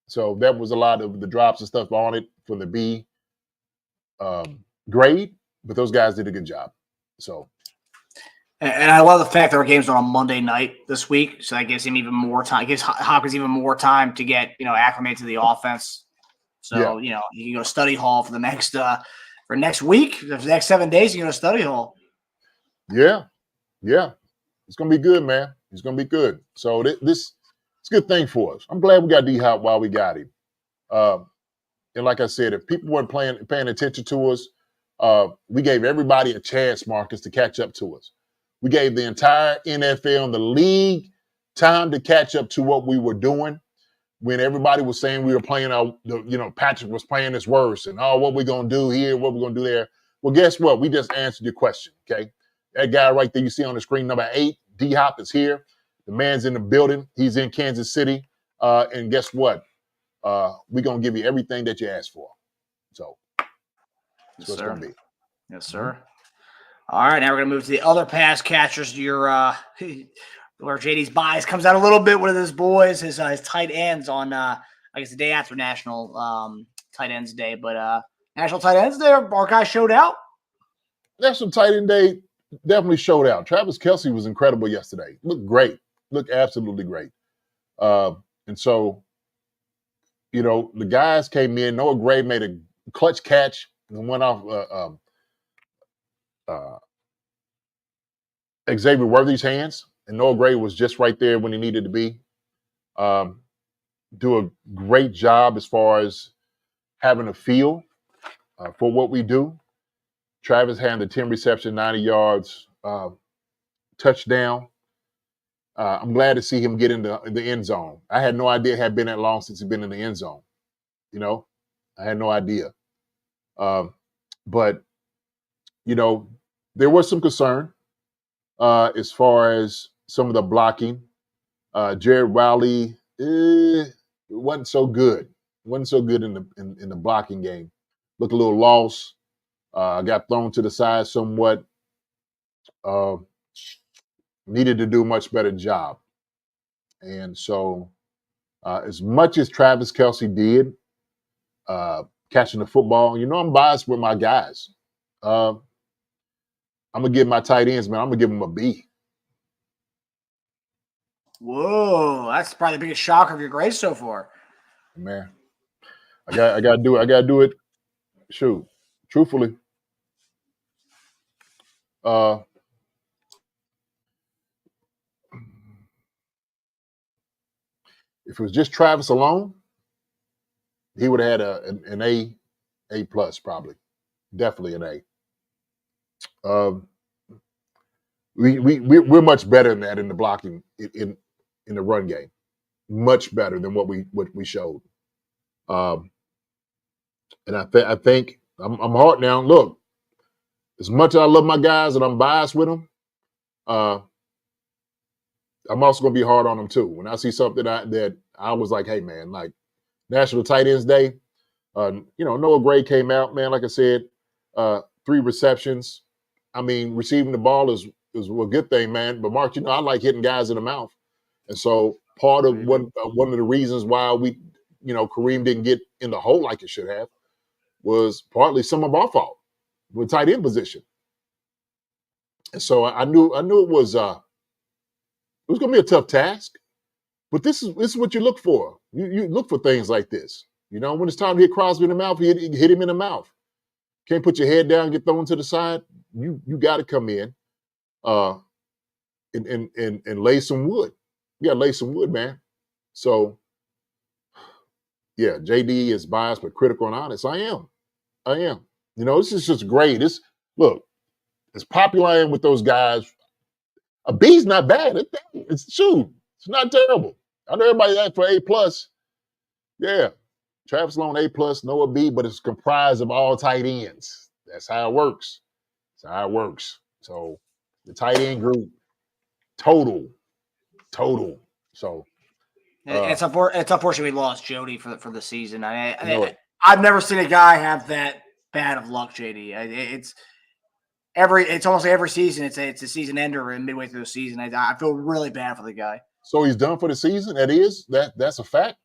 So that was a lot of the drops and stuff on it for the B grade, but those guys did a good job. So, and I love the fact that our games are on Monday night this week, so that gives him even more time. It gives Hopkins even more time to get acclimated to the offense. So you can go to study hall for the next for next week, for the next 7 days. You can go to study hall. Yeah, it's gonna be good, man. It's gonna be good. So this it's a good thing for us. I'm glad we got D-Hop while we got him. And like I said, if people weren't paying attention to us, we gave everybody a chance, Marcus, to catch up to us. We gave the entire NFL and the league time to catch up to what we were doing when everybody was saying we were playing Patrick was playing his worst and what we're going to do here, what we're going to do there. Well, guess what? We just answered your question, okay? That guy right there you see on the screen, number 8, D-Hop is here. The man's in the building. He's in Kansas City. And guess what? We're going to give you everything that you asked for. So that's what it's going to be. Yes, sir. All right, now we're going to move to the other pass catchers. Where JD's bias comes out a little bit. One of his boys, his tight ends on, I guess, the day after National Tight Ends Day. But National Tight Ends Day, our guy showed out. National Tight End Day definitely showed out. Travis Kelce was incredible yesterday. Looked great. Looked absolutely great. And so, the guys came in. Noah Gray made a clutch catch and went off Xavier Worthy's hands. And Noah Gray was just right there when he needed to be. Do a great job as far as having a feel for what we do. Travis had the 10 reception, 90 yards, touchdown. I'm glad to see him get into the end zone. I had no idea it had been that long since he'd been in the end zone. I had no idea. But, there was some concern as far as some of the blocking. Jared Rowley wasn't so good. Wasn't so good in the blocking game. Looked a little lost. Got thrown to the side somewhat. Needed to do a much better job. And so as much as Travis Kelce did catching the football, I'm biased with my guys. I'm gonna give my tight ends, man. I'm gonna give them a B. Whoa, that's probably the biggest shocker of your grade so far. Man, I gotta do it. I gotta do it. Shoot, truthfully, if it was just Travis alone, he would have had an A plus probably, definitely an A. We're much better than that in the blocking in the run game, much better than what we showed. And I think I'm hard now. Look, as much as I love my guys and I'm biased with them, I'm also gonna be hard on them too. When I see something that I was like, hey man, like National Tight Ends Day, Noah Gray came out, man. Like I said, 3 receptions. I mean, receiving the ball is a good thing, man. But Mark, I like hitting guys in the mouth, and so part of one of the reasons why we, Kareem didn't get in the hole like it should have was partly some of our fault with tight end position. And so I knew it was going to be a tough task, but this is what you look for. You look for things like this. When it's time to hit Crosby in the mouth, hit him in the mouth. Can't put your head down, get thrown to the side. You got to come in and lay some wood. You got to lay some wood, man. So, yeah, JD is biased but critical and honest. I am. This is just great. Look, as popular I am with those guys, a B's not bad. It's not terrible. I know everybody asked for A plus. Yeah, Travis Sloan A plus, Noah B, but it's comprised of all tight ends. That's how it works. So the tight end group, total. So it's unfortunate we lost Jody for the season. I've never seen a guy have that bad of luck, JD. It's almost every season. It's a season ender and midway through the season. I feel really bad for the guy. So he's done for the season. That's a fact.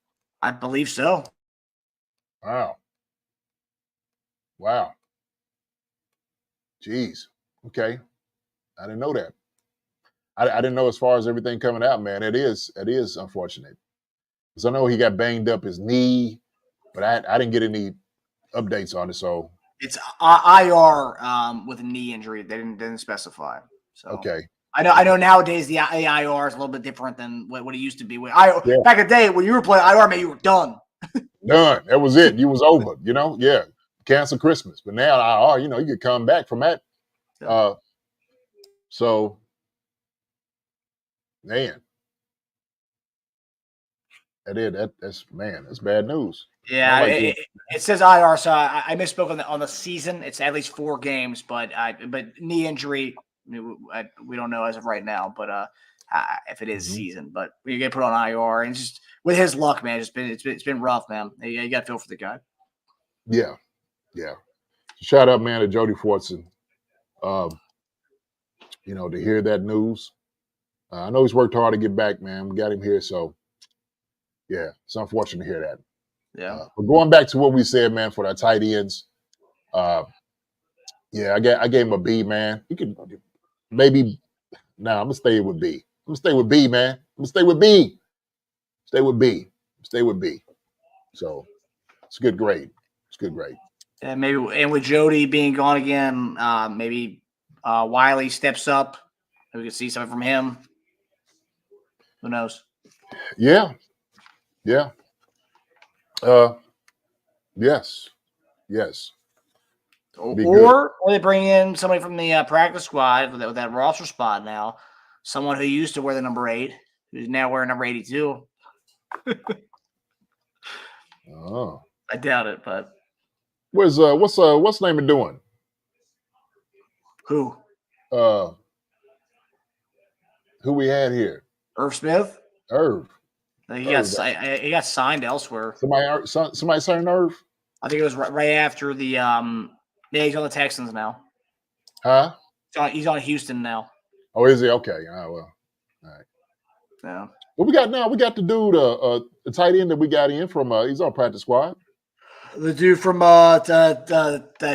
I believe so. Wow. Jeez. Okay. I didn't know that. I didn't know as far as everything coming out, man. It is unfortunate. Because I know he got banged up his knee, but I didn't get any updates on it. So it's IR with a knee injury. They didn't specify. So okay. I know nowadays the IR is a little bit different than what it used to be. Back in the day when you were playing IR, man, you were done. Done. That was it. You was over. Yeah. Cancel Christmas. But now IR, you could come back from that. So, man. That's bad news. Yeah, it says IR, so I misspoke on the season. It's at least 4 games, but knee injury, we don't know as of right now. But if it is season, but we get put on IR, and just with his luck, man, it's been rough, man. You got to feel for the guy. Yeah. Shout out, man, to Jody Fortson. To hear that news. I know he's worked hard to get back, man. We got him here, so yeah, it's unfortunate to hear that. Yeah. But going back to what we said, man, for our tight ends, I gave him a B, man. You could maybe I'm gonna stay with B. I'm gonna stay with B, man. I'm gonna stay with B. Stay with B. So it's a good grade. And and with Jody being gone again, maybe Wiley steps up. We can see something from him. Who knows? Yeah. Yes. Or they bring in somebody from the practice squad with that roster spot now. Someone who used to wear the number 8, who's now wearing number 82. Oh. I doubt it, but what's the name of doing? Who? Who we had here? Irv Smith. Irv. He got signed elsewhere. Somebody signed Irv? I think it was right after the he's on the Texans now. Huh? He's on Houston now. Oh, is he? Okay. Oh, well. All right. Yeah. What we got now? We got the dude, the tight end that we got in from he's on practice squad. The dude from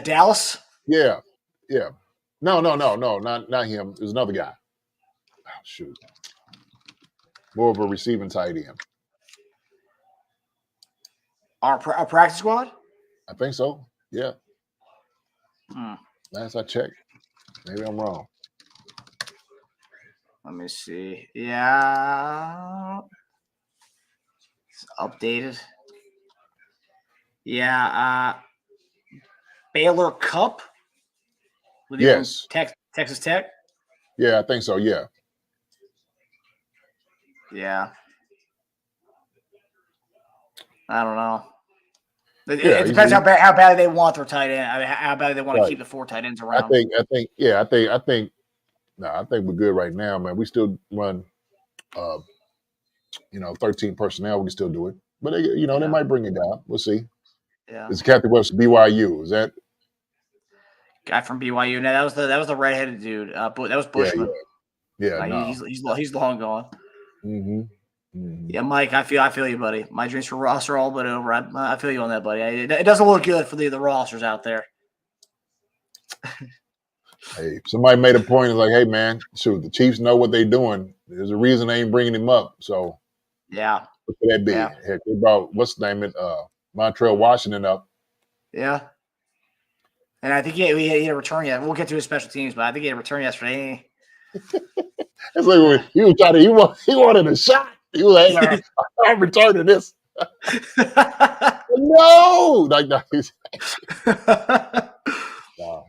Dallas? Yeah. No, not him. It was another guy. Oh, shoot. More of a receiving tight end. Our practice squad? I think so. Yeah. Hmm. Last I checked. Maybe I'm wrong. Let me see. Yeah. It's updated. Yeah. Baylor Cup. Yes. Texas Tech. Yeah, I think so. Yeah. Yeah. I don't know. Yeah, It depends how bad they want their tight end. I mean, how bad they want right. to keep the 4 tight ends I around. think we're good right now, man. We still run 13 personnel. We can still do it. But they might bring it down. We'll see. Yeah. It's Catholic West BYU. Is that Guy from BYU? No, that was the redheaded dude. That was Bushman. Yeah, no. He's long gone. Mm-hmm. Mm-hmm. Yeah, Mike, I feel you, buddy. My dreams for Ross are all but over. I feel you on that, buddy. It doesn't look good for the rosters out there. Hey, somebody made a point. It's like, hey, man, shoot, the Chiefs know what they're doing. There's a reason they ain't bringing him up. So, yeah, what could that be? Yeah. Heck, they brought what's the name? Montreal Washington up. Yeah. And I think he had a return yet. We'll get to his special teams, but I think he had a return yesterday. It's like he was trying to. He wanted a shot. He was like, hey, I'm returning this. No, like no.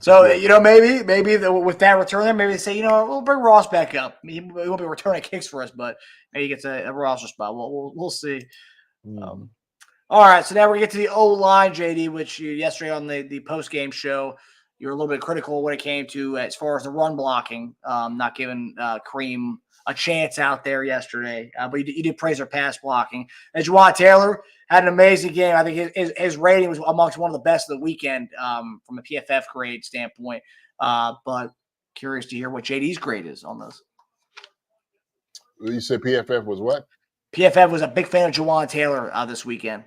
So maybe with that return there, maybe they say, we'll bring Ross back up. He won't be returning kicks for us, but maybe he gets a roster spot. We'll see. All right, so now we get to the O-line, JD, which yesterday on the post-game show, you were a little bit critical when it came to as far as the run blocking, not giving Kareem a chance out there yesterday. But you did praise their pass blocking. And Juwan Taylor had an amazing game. I think his rating was amongst one of the best of the weekend from a PFF grade standpoint. But curious to hear what JD's grade is on those. You said PFF was what? PFF was a big fan of Juwan Taylor this weekend.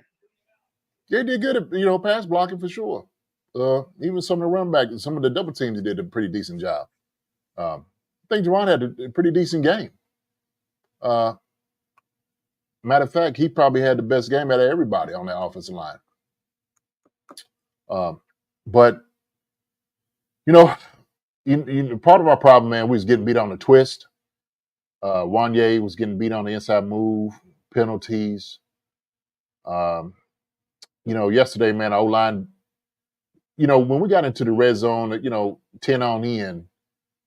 They did good at pass blocking for sure. Even some of the run back, some of the double teams did a pretty decent job. I think Juwan had a pretty decent game. Matter of fact, he probably had the best game out of everybody on that offensive line. But part of our problem, man, we was getting beat on the twist. Wanye was getting beat on the inside move, penalties. Yesterday, man, our O-line, when we got into the red zone, 10 on in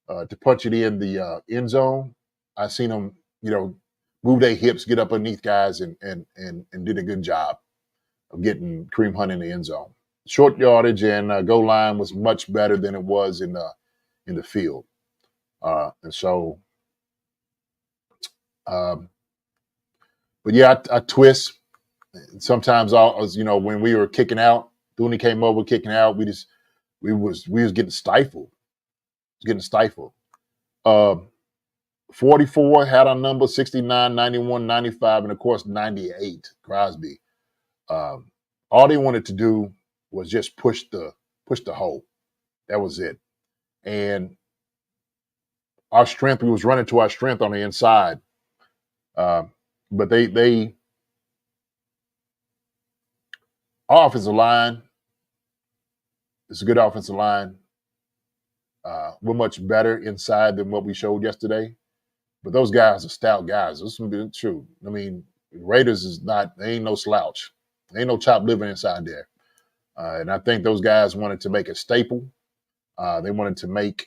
to punch it in the end zone, I seen them, move their hips, get up underneath guys, and did a good job of getting Kareem Hunt in the end zone. Short yardage and goal line was much better than it was in the field, and so. But yeah, I twist. Sometimes when we were kicking out, Dooney came over kicking out. We was getting stifled. 44 had our number, 69, 91, 95, and of course 98. Crosby. All they wanted to do was just push the hole. That was it. And our strength, we was running to our strength on the inside. But they our offensive line, it's a good offensive line. We're much better inside than what we showed yesterday. But those guys are stout guys. This is true. I mean, Raiders they ain't no slouch. There ain't no chopped liver inside there. And I think those guys wanted to make a staple. They wanted to make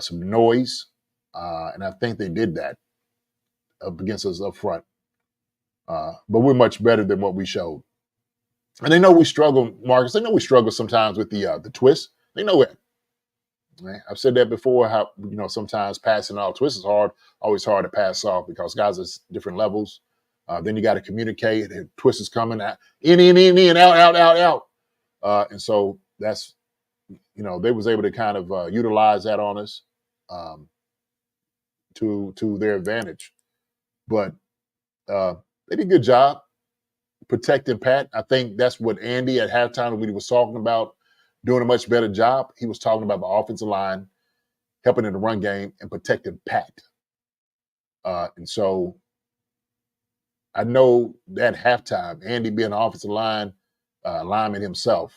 some noise. And I think they did that up against us up front. But we're much better than what we showed. And they know we struggle, Marcus. They know we struggle sometimes with the twist. They know it. Right? I've said that before, how sometimes passing off twist is hard, always hard to pass off because guys are different levels. Then you got to communicate, and twist is coming out, in, out. And so that's, they was able to kind of utilize that on us to their advantage. But they did a good job protecting Pat. I think that's what Andy at halftime when he was talking about doing a much better job. He was talking about the offensive line helping in the run game and protecting Pat. And so I know that halftime, Andy being an offensive lineman himself,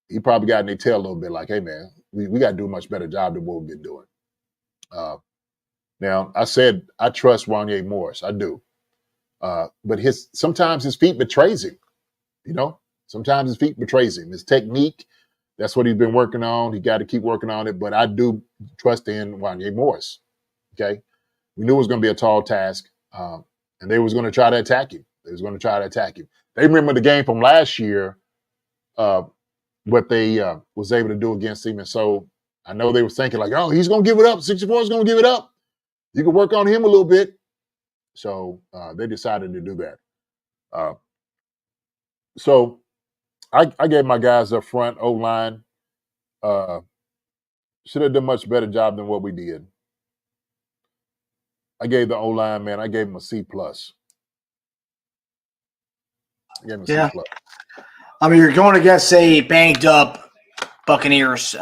he probably got in their tail a little bit like, hey, man, we got to do a much better job than what we've been doing. Now, I said I trust Wanye Morris. I do. But sometimes his feet betrays him, you know? Sometimes his feet betrays him. His technique, that's what he's been working on. He got to keep working on it. But I do trust in Wanye Morris, okay? We knew it was going to be a tall task, and they was going to try to attack him. They remember the game from last year, what they was able to do against him. And so I know they were thinking like, oh, he's going to give it up. 64 is going to give it up. You can work on him a little bit. So they decided to do that. So I gave my guys up front, O-line, should have done a much better job than what we did. I gave the O-line, man, I gave him a C+. Yeah. I mean, you're going against a banged up Buccaneers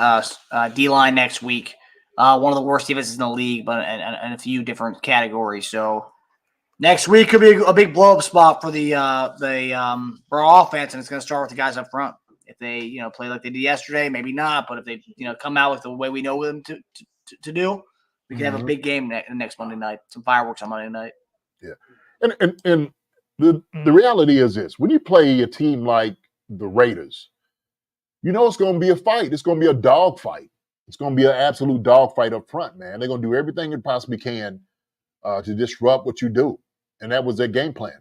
D-line next week. One of the worst defenses in the league, but in a few different categories. So next week could be a big blow-up spot for for our offense, and it's going to start with the guys up front. If they, play like they did yesterday, maybe not. But if they, come out with the way we know them to do, we can have a big game next Monday night. Some fireworks on Monday night. Yeah, and the reality is this: when you play a team like the Raiders, it's going to be a fight. It's going to be a dog fight. It's going to be an absolute dog fight up front, man. They're going to do everything they possibly can to disrupt what you do, and that was their game plan.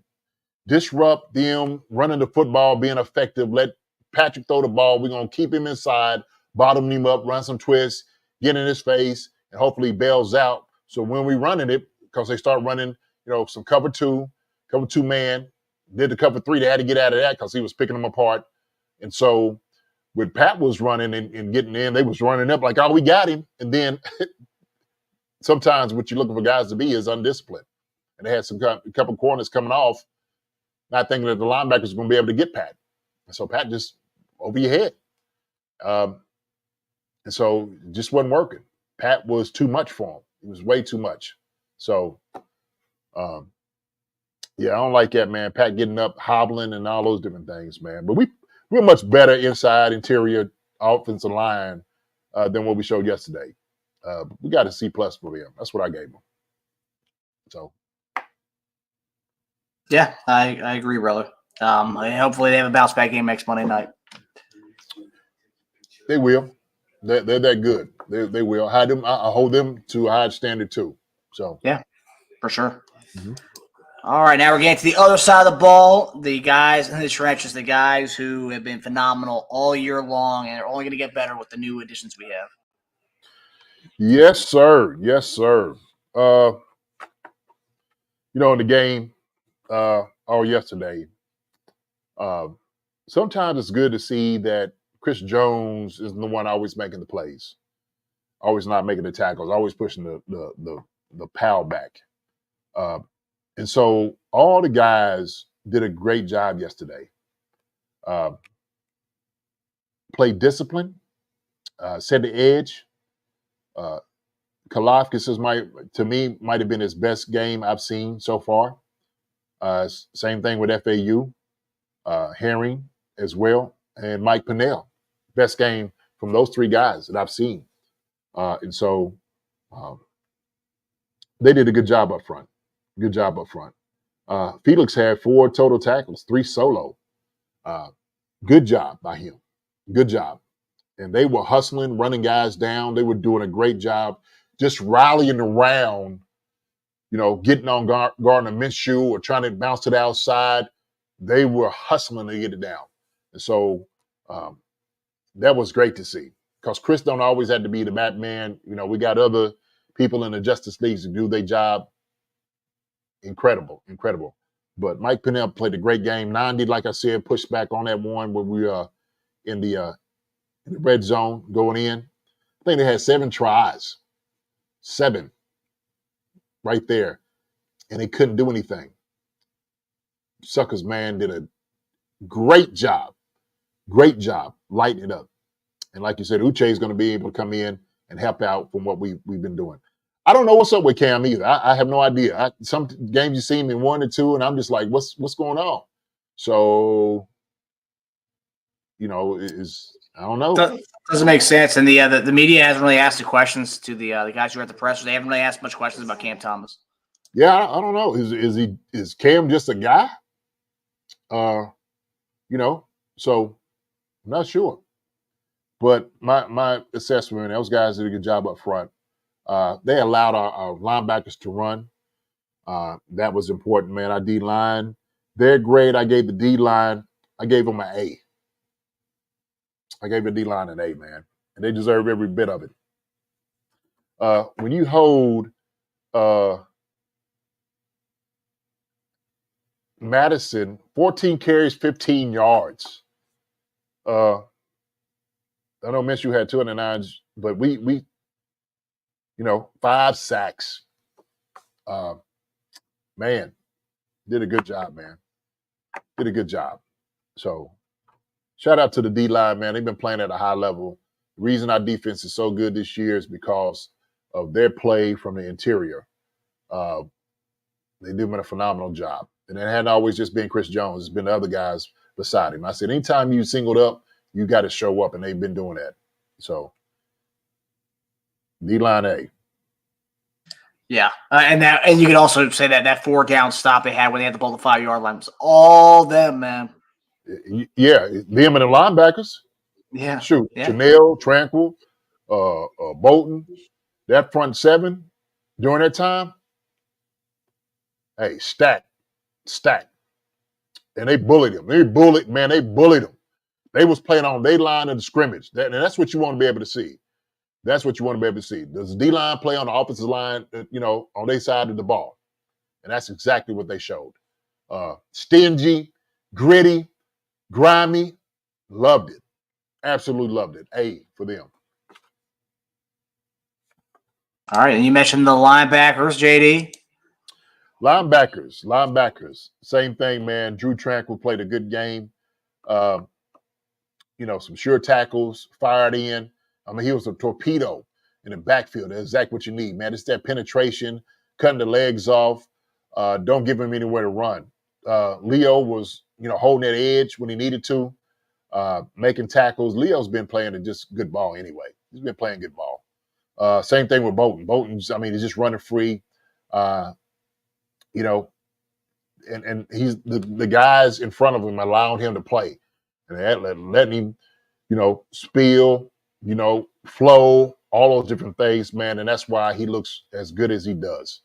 Disrupt them running the football, being effective. Let Patrick throw the ball. We're going to keep him inside, bottom him up, run some twists, get in his face, and hopefully he bails out. So when we running it, because they start running, some cover two man, did the cover three, they had to get out of that because he was picking them apart. And so when Pat was running and getting in, they was running up like, oh, we got him. And then sometimes what you're looking for guys to be is undisciplined. And they had a couple corners coming off, not thinking that the linebackers were going to be able to get Pat. And so Pat just over your head. And so it just wasn't working. Pat was too much for him. It was way too much. So, I don't like that, man. Pat getting up, hobbling, and all those different things, man. But we're much better inside, interior, offensive line than what we showed yesterday. We got a C+ for him. That's what I gave him. So. Yeah, I agree, brother. Hopefully they have a bounce back game next Monday night. They will. They're that good. They will. I hold them to a high standard too. So yeah, for sure. Mm-hmm. All right, now we're getting to the other side of the ball. The guys in the trenches, the guys who have been phenomenal all year long and are only going to get better with the new additions we have. Yes, sir. Yes, sir. In the game yesterday, sometimes it's good to see that Chris Jones is the one always making the plays, always not making the tackles, always pushing the pal back. And so all the guys did a great job yesterday. Played discipline, set the edge. Kalafkis might have been his best game I've seen so far. Same thing with FAU, Herring as well, and Mike Pennell. Best game from those three guys that I've seen. And so they did a good job up front. Felix had 4 total tackles, 3 solo. Good job by him. Good job. And they were hustling, running guys down. They were doing a great job just rallying around, getting on Gardner Minshew or trying to bounce to the outside. They were hustling to get it down. And so that was great to see because Chris don't always have to be the Batman. We got other people in the Justice Leagues to do their job. Incredible. But Mike Pennell played a great game. 90, like I said, pushed back on that one when we were in the red zone going in. I think they had 7 tries. 7 right there. And they couldn't do anything. Suckers, man, did a great job lighting it up. And like you said, Uche is going to be able to come in and help out from what we've been doing. I don't know what's up with Cam either. I have no idea. Some games you see him in 1 or 2, and I'm just like, what's going on? So, I don't know. Doesn't make sense. And the media hasn't really asked the questions to the guys who are at the press. They haven't really asked much questions about Cam Thomas. Yeah, I don't know. Is Cam just a guy? So I'm not sure. But my assessment, those guys did a good job up front. They allowed our linebackers to run. That was important, man. Our D-line, their grade, I gave the D-line, I gave them an A. I gave the D-line an A, man. And they deserve every bit of it. When you hold Madison, 14 carries, 15 yards. I know Minshew had 209, but we 5 sacks. Man, did a good job, man. Did a good job. So shout out to the D-line, man. They've been playing at a high level. The reason our defense is so good this year is because of their play from the interior. They did a phenomenal job. And it hadn't always just been Chris Jones. It's been the other guys beside him. I said, anytime you singled up, you got to show up, and they've been doing that. So, D-line A. Yeah, and you could also say that 4-down stop they had when they had the ball at the 5-yard line was all them, man. Yeah, them and the linebackers. Yeah. Shoot, yeah. Chanel, Tranquil, Bolton, that front 7 during that time. Hey, stack. And they bullied him. They bullied him. They was playing on their line of the scrimmage. And that's what you want to be able to see. That's what you want to be able to see. Does the D-line play on the offensive line, on their side of the ball? And that's exactly what they showed. Stingy, gritty, grimy, loved it. Absolutely loved it. A for them. All right, and you mentioned the linebackers, JD. Linebackers. Same thing, man. Drew Tranquil played a good game. Some sure tackles, fired in. I mean, he was a torpedo in the backfield. That's exactly what you need, man. It's that penetration, cutting the legs off. Don't give him anywhere to run. Leo was, holding that edge when he needed to, making tackles. Leo's been playing a just good ball anyway. He's been playing good ball. Same thing with Bolton. Bolton's, he's just running free. And he's the guys in front of him allowing him to play. And letting him, spill, flow, all those different things, man. And that's why he looks as good as he does.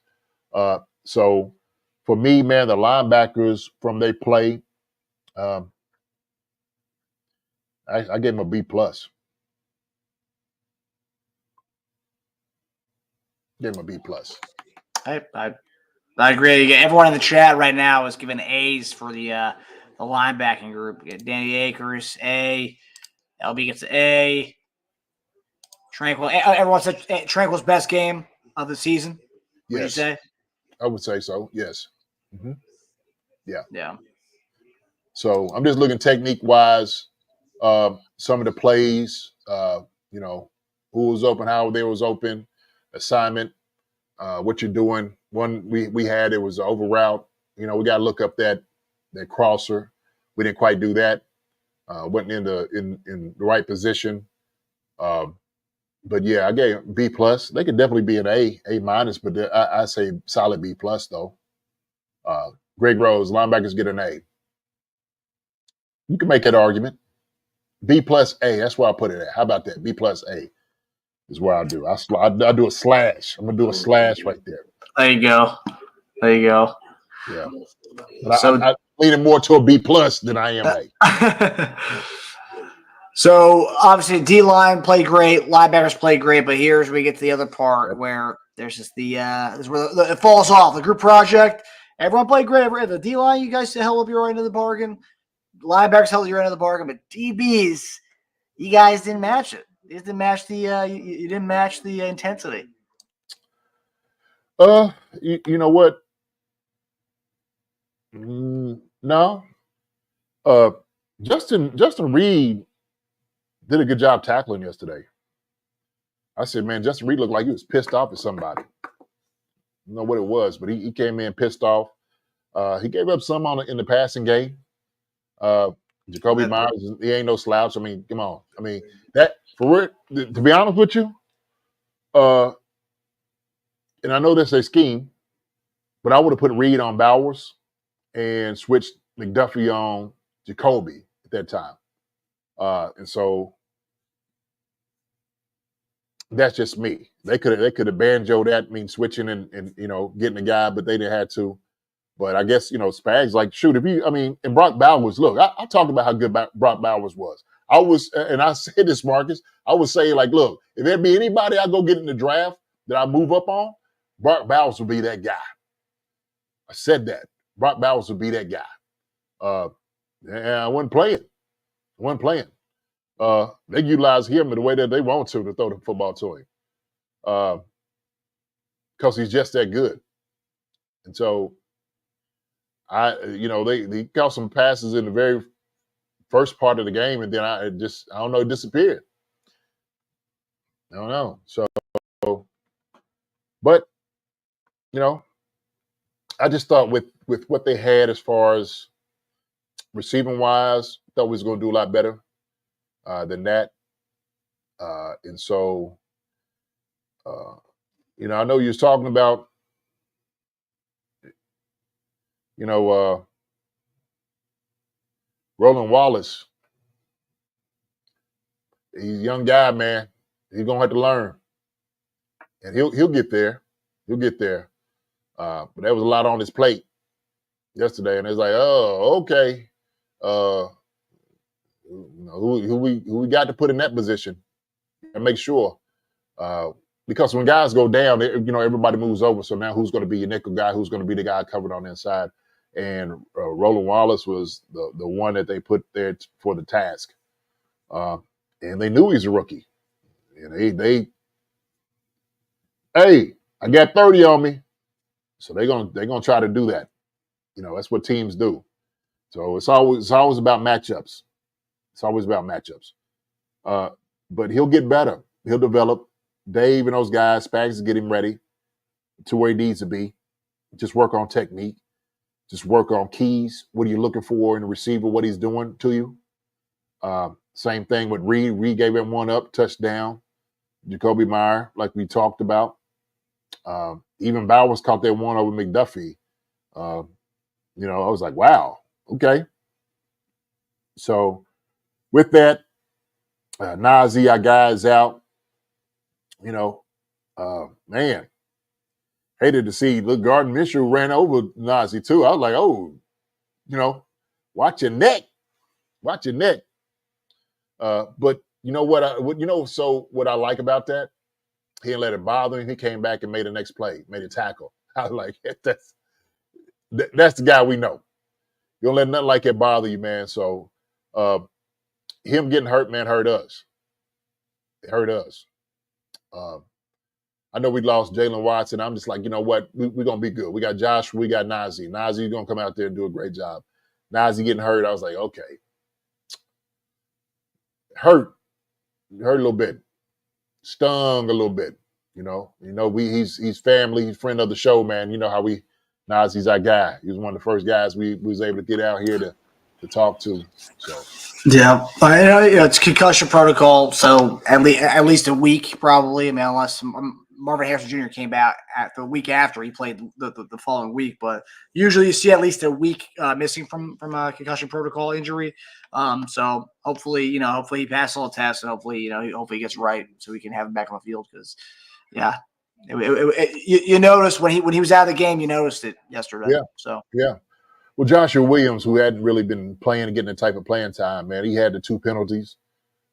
So for me, man, the linebackers from their play, I gave him a B+. Gave him a B+. I agree. Everyone in the chat right now is giving A's for the linebacking group. We got Danny Akers, A. LB gets an A. Tranquil. Everyone said Tranquil's best game of the season. Would you say? I would say so. Yes. Mm-hmm. Yeah. Yeah. So I'm just looking technique-wise. Some of the plays, who was open, how they was open, assignment, what you're doing. One we had, it was an over route. We got to look up that crosser. We didn't quite do that. Wasn't in the right position. But yeah, I gave B+. They could definitely be an A-, but I say solid B+ though. Greg Rose, linebackers get an A. You can make that argument. B+, A. That's where I put it at. How about that? B+, A is where I do. I do a slash. I'm gonna do a slash right there. There you go. Yeah. But I'm leaning more to a B+ than I am A. So obviously D-line played great, linebackers played great, but here's where we get to the other part where there's just this is where it falls off. The group project, everyone played great. The D-line, you guys held up your end of the bargain. Linebackers held your end of the bargain, but DBs, you guys didn't match it. You didn't match you didn't match the intensity. You know what? No. Justin Reed did a good job tackling yesterday. I said, man, Justin Reed looked like he was pissed off at somebody. I don't know what it was, but he came in pissed off. He gave up some in the passing game. Jacoby Myers, he ain't no slouch. I mean, come on. I mean, that for real, to be honest with you, and I know that's a scheme, but I would have put Reed on Bowers and switched McDuffie on Jacoby at that time. And so that's just me. They could have banjoed that, switching and getting the guy, but they didn't have to. But I guess, Spags, like, shoot, and Brock Bowers, look, I talked about how good Brock Bowers was. And I said this, Marcus, I would say, like, look, if there be anybody I go get in the draft that I move up on, Brock Bowers would be that guy. I said that. Brock Bowers would be that guy. And I wasn't playing. They utilize him in the way that they want to throw the football to him. Because he's just that good. And so, they caught some passes in the very first part of the game, and then I don't know, it disappeared. I don't know. So, but, I just thought with what they had as far as receiving wise, thought we was going to do a lot better than that. And so, I know you was talking about, Roland Wallace. He's a young guy, man. He's gonna have to learn, and he'll get there. He'll get there. But there was a lot on his plate yesterday, and it's like, oh, okay. Who we got to put in that position and make sure. Because when guys go down, everybody moves over. So now who's going to be your nickel guy? Who's going to be the guy covered on the inside? And Roland Wallace was the one that they put there for the task. And they knew he's a rookie. And hey, I got 30 on me. So they're gonna try to do that. That's what teams do. So it's always about matchups. It's always about matchups. But he'll get better. He'll develop. Dave and those guys, Spags is getting ready to where he needs to be. Just work on technique. Just work on keys. What are you looking for in the receiver? What he's doing to you. Same thing with Reed. Reed gave him one up, touchdown. Jacoby Meyer, like we talked about. Even Bowers caught that one over McDuffie. I was like, wow, okay. So with that, Nazi, our guys out. Man, hated to see Gardner Minshew ran over Nazi too. I was like, oh, watch your neck. Watch your neck. But you know what? So what I like about that, he didn't let it bother him. He came back and made the next play, made a tackle. I was like, that's the guy we know. You don't let nothing like that bother you, man. So him getting hurt, man, hurt us. It hurt us. I know we lost Jalen Watson. I'm just like, you know what? We're going to be good. We got Josh. We got Najee. Najee's going to come out there and do a great job. Najee getting hurt, I was like, okay. Hurt a little bit. Stung a little bit. He's family. He's friend of the show, man. You know how Najee's our guy. He was one of the first guys we was able to get out here to talk to. So. Yeah, it's concussion protocol, so at least a week probably. Unless Marvin Harrison Jr. came back at the week after he played the following week, but usually you see at least a week missing from a concussion protocol injury. So hopefully he passes all the tests, and hopefully he gets right, so we can have him back on the field. Because you noticed when he was out of the game, you noticed it yesterday. Yeah. So yeah. Well, Joshua Williams, who hadn't really been playing and getting the type of playing time, man, he had the 2 penalties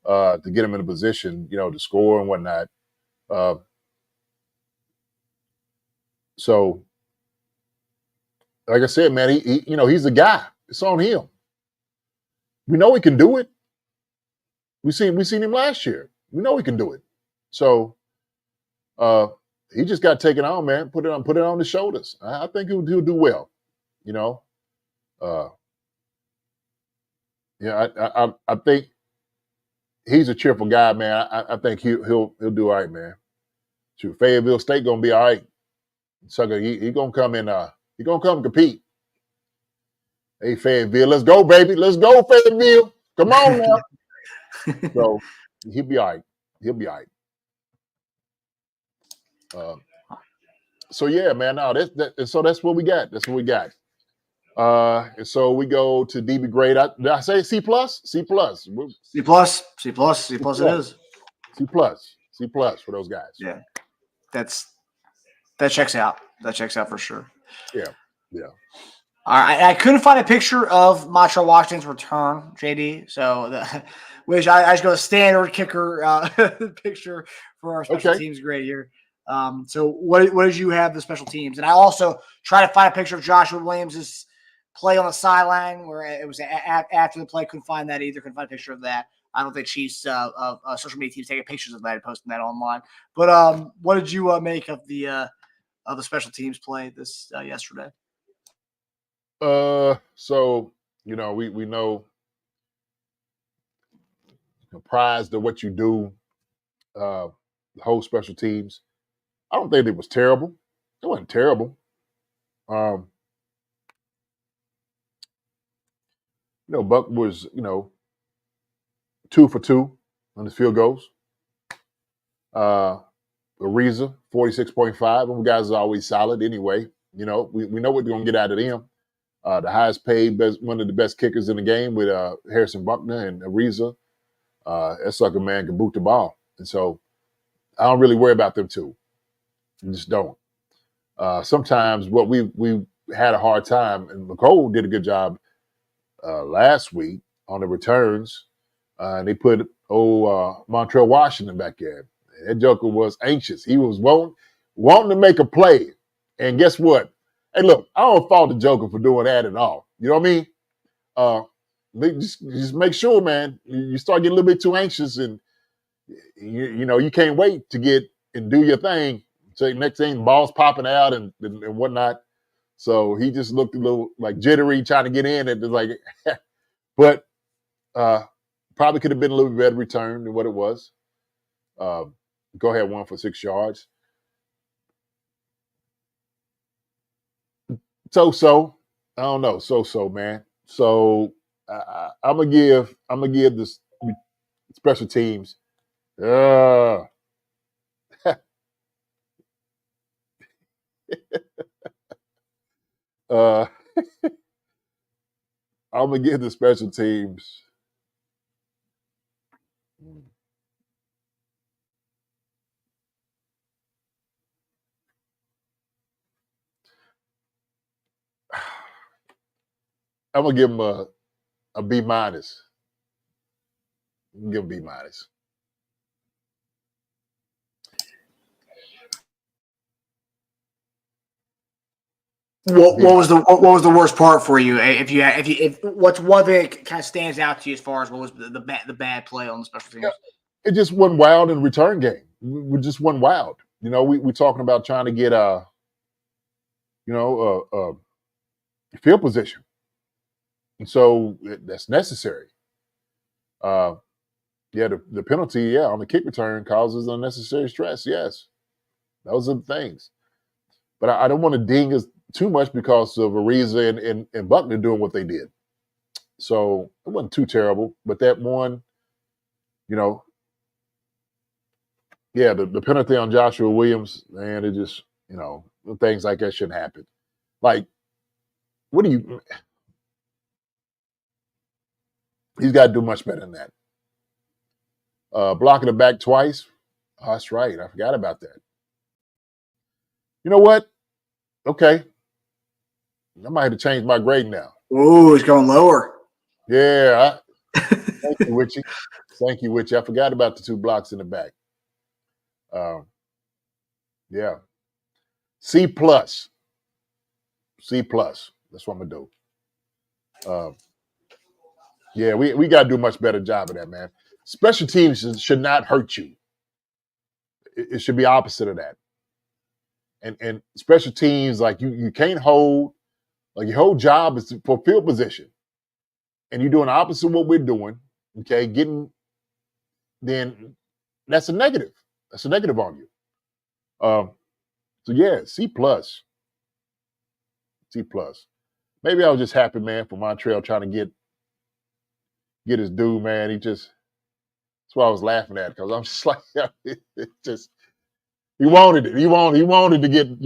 to get him in a position, to score and whatnot. So, like I said, man, he's the guy. It's on him. We know he can do it. We seen him last year. We know he can do it. So, he just got taken on, man. Put it on his shoulders. I think he'll do well. I think he's a cheerful guy, man. I think he'll do all right, man. Shoot, Fayetteville State gonna be all right. Sucker, he gonna come in. He gonna come compete. Hey, Fayetteville, let's go, baby. Let's go, Fayetteville. Come on now. So he'll be all right. He'll be all right. So yeah, man. No, so that's what we got. That's what we got. And so we go to DB grade. Did I say C plus? C plus. C plus. C plus. C plus. It is. C plus. C plus for those guys. Yeah, that checks out. That checks out for sure. Yeah. Yeah. All right, I couldn't find a picture of Montreal Washington's return, JD. So, which I just go a standard kicker picture for our special teams grade here. So, what did you have the special teams? And I also try to find a picture of Joshua Williams' play on the sideline where it was after the play. Couldn't find that either. Couldn't find a picture of that. I don't think Chiefs social media teams taking pictures of that and posting that online. But what did you make of the special teams play this yesterday? So we know apprised of what you do, the whole special teams. I don't think it was terrible. It wasn't terrible. Buck was 2 for 2 on his field goals. Ariza 46.5. Them guys are always solid anyway. We know what we're gonna get out of them. The highest paid, one of the best kickers in the game with Harrison Buckner and Ariza. That sucker man can boot the ball. And so I don't really worry about them two. I just don't. Sometimes what we had a hard time, and McCole did a good job last week on the returns. And they put Montreal Washington back there. That joker was anxious. He was wanting to make a play. And guess what? Hey, look, I don't fault the Joker for doing that at all. You know what I mean? Just make sure, man, you start getting a little bit too anxious and, you can't wait to get and do your thing. So next thing, the ball's popping out and whatnot. So he just looked a little like jittery trying to get in. And like, but probably could have been a little bit better return than what it was. Go ahead, 1 for 6 yards. So I don't know. So man. So I'm gonna give this special teams. I'm gonna give the special teams. I'm gonna give him a B minus. Give him B minus. What was the worst part for you? If what's one thing that kind of stands out to you as far as what was the bad play on the special teams? It just went wild in the return game. We just went wild. We're talking about trying to get field position. And so that's necessary. The penalty, on the kick return causes unnecessary stress. Yes, those are the things. But I don't want to ding us too much because of Ariza and Buckner doing what they did. So it wasn't too terrible. But that one, the penalty on Joshua Williams, man, it just, things like that shouldn't happen. Like, what do you... He's got to do much better than that. Blocking the back twice. Oh, that's right. I forgot about that. You know what? Okay. I might have to change my grade now. Oh, it's going lower. Yeah. Thank you, Uche. Thank you, Uche. I forgot about the 2 blocks in the back. C plus. C plus. That's what I'm going to do. We got to do a much better job of that, man. Special teams should not hurt you. It should be opposite of that. And special teams, like you can't hold, like your whole job is for field position. And you're doing the opposite of what we're doing, okay? Getting then that's a negative. That's a negative on you. So yeah, C plus. C plus. Maybe I was just happy, man, for Montreal trying to get his due, man. That's why I was laughing at, because I'm just like, it just he wanted it. He wanted to get,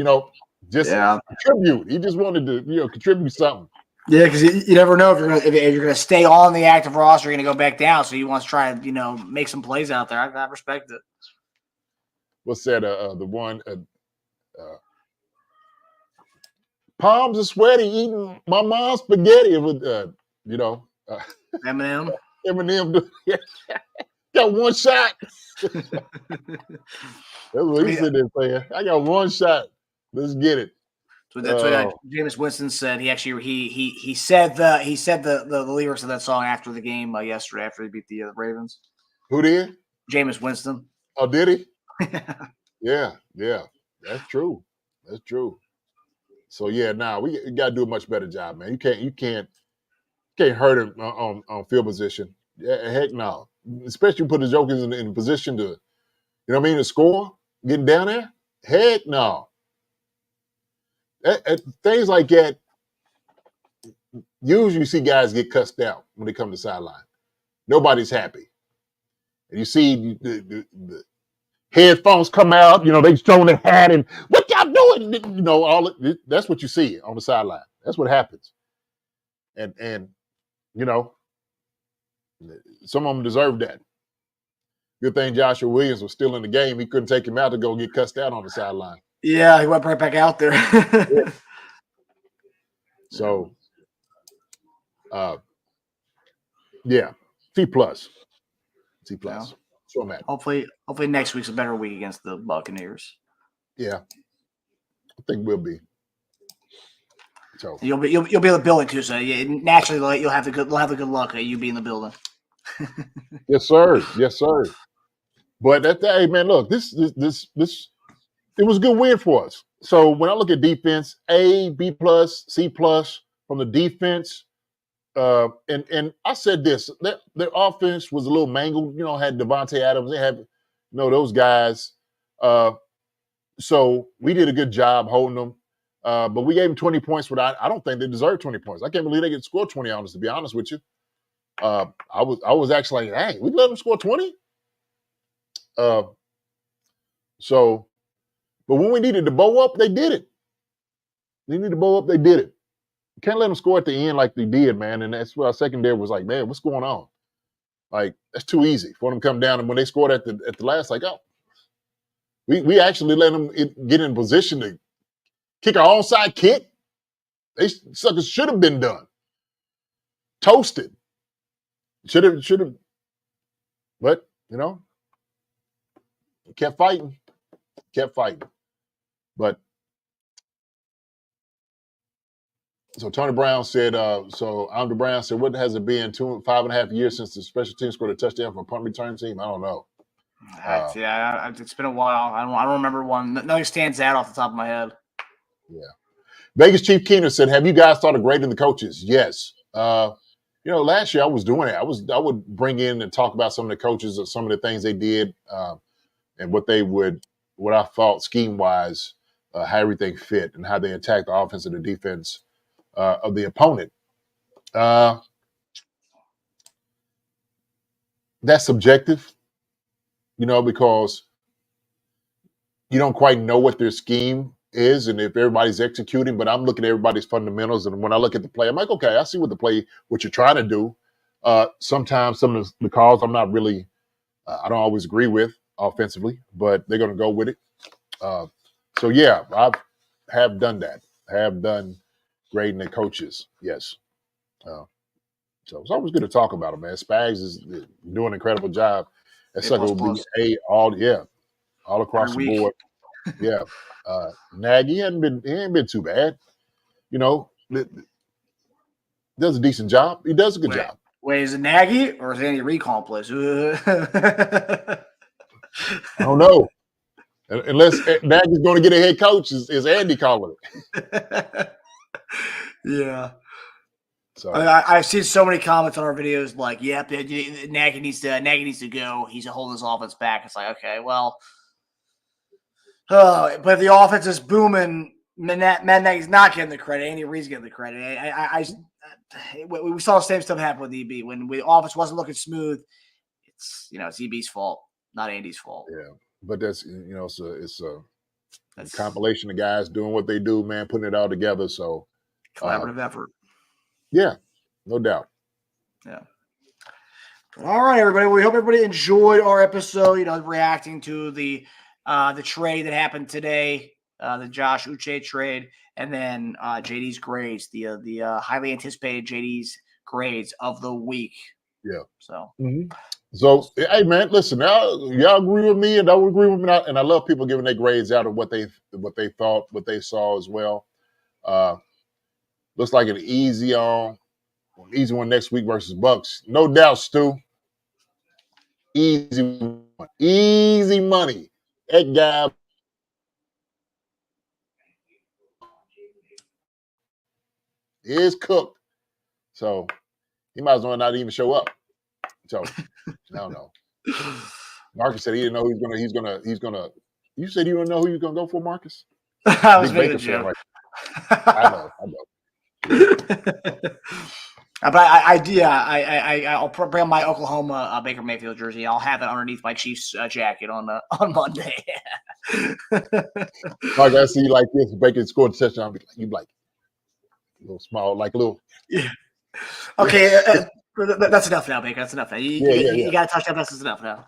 just contribute. He just wanted to, contribute something. Yeah, because you never know if you're gonna stay on the active roster, you're gonna go back down. So he wants to try and make some plays out there. I respect it. What's that? The one palms are sweaty eating my mom's spaghetti with Eminem. Eminem got one shot. That's what he said there saying. I got one shot. Let's get it. So that's what Jameis Winston said. He actually he said the lyrics of that song after the game yesterday after they beat the Ravens. Who did? Jameis Winston. Oh, did he? Yeah. That's true. So yeah, we got to do a much better job, man. You can't hurt him on field position. Yeah, heck no. Especially put the Jokers in a position to, to score, getting down there. Heck no. Things like that. Usually, you see guys get cussed out when they come to the sideline. Nobody's happy, and you see the headphones come out. They throwing their hat and what y'all doing? That's what you see on the sideline. That's what happens, and some of them deserve that. Good thing Joshua Williams was still in the game. He couldn't take him out to go get cussed out on the sideline. Yeah, he went right back out there. Yeah. So, yeah, C plus. Yeah. So I'm at. Hopefully next week's a better week against the Buccaneers. Yeah, I think we'll be. So you'll be in the building too. So naturally you'll have the good luck at you being in the building. Yes, sir. But hey, man, look, this it was a good win for us. So when I look at defense, A, B plus, C plus from the defense, and I said this, their offense was a little mangled. Had Devontae Adams, they had those guys. So we did a good job holding them. But we gave them 20 points. I don't think they deserve 20 points. I can't believe they could score 20 on us, to be honest with you. I was actually like, hey, we let them score 20. But when we needed to bow up, they did it. Can't let them score at the end like they did, man. And that's why our secondary was like, man, what's going on? Like, that's too easy for them to come down. And when they scored at the last, like, oh, we actually let them get in position to kick our onside kick. They suckers should have been done. Toasted. Should have. But, kept fighting. But so Tony Brown said, Andre Brown said, what has it been 5.5 years since the special team scored a touchdown for a punt return team? I don't know. It's been a while. I don't remember one. Nothing stands out off the top of my head. Yeah. Vegas Chief Keener said, have you guys thought of grading the coaches? Yes. Last year I was doing it. I would bring in and talk about some of the coaches or some of the things they did and what I thought scheme-wise, how everything fit and how they attacked the offense and the defense of the opponent. That's subjective, because you don't quite know what their scheme is and if everybody's executing, but I'm looking at everybody's fundamentals. And when I look at the play, I'm like, okay, I see what you're trying to do. Sometimes some of the calls I'm not really, I don't always agree with offensively, but they're going to go with it. So yeah, I have done that. I have done grading the coaches. Yes. So it's always good to talk about them, man. Spags is doing an incredible job. That sucker will be all across the board. Yeah. Nagy he ain't been too bad. Does a decent job. He does a good job. Wait, is it Nagy or is Andy Reid calling plays? I don't know. Unless Nagy's going to get a head coach, is Andy calling it? Yeah. So I've seen so many comments on our videos like, "Yep, Nagy needs to go. He's holding his offense back." It's like, okay, well, but if the offense is booming, Matt Nagy's not getting the credit. Andy Reid's getting the credit. We saw the same stuff happen with EB when the offense wasn't looking smooth. It's EB's fault, not Andy's fault. Yeah, but that's it's a compilation of guys doing what they do, man, putting it all together. So collaborative effort. Yeah, no doubt. Yeah. All right, everybody. We hope everybody enjoyed our episode. Reacting to the trade that happened today, the Josh Uche trade, and then JD's grades, the highly anticipated JD's grades of the week. Yeah. So. Mm-hmm. So, hey, man, listen, y'all agree with me, and I would agree with me, and I love people giving their grades out of what they thought, what they saw as well. Looks like an easy one next week versus Bucks. No doubt, Stu. Easy money. That guy is cooked. So he might as well not even show up. So I don't know. Marcus said he didn't know he's gonna. You said you don't know who you're gonna go for, Marcus? I was making a joke. Right? I know. But I'll bring my Oklahoma Baker Mayfield jersey. I'll have it underneath my Chiefs jacket on Monday. Like I see, like this, Baker scored a touchdown. You like a little small, like a little. Yeah. Okay, that's enough now, Baker. That's enough now. You got to touch that. That's enough now.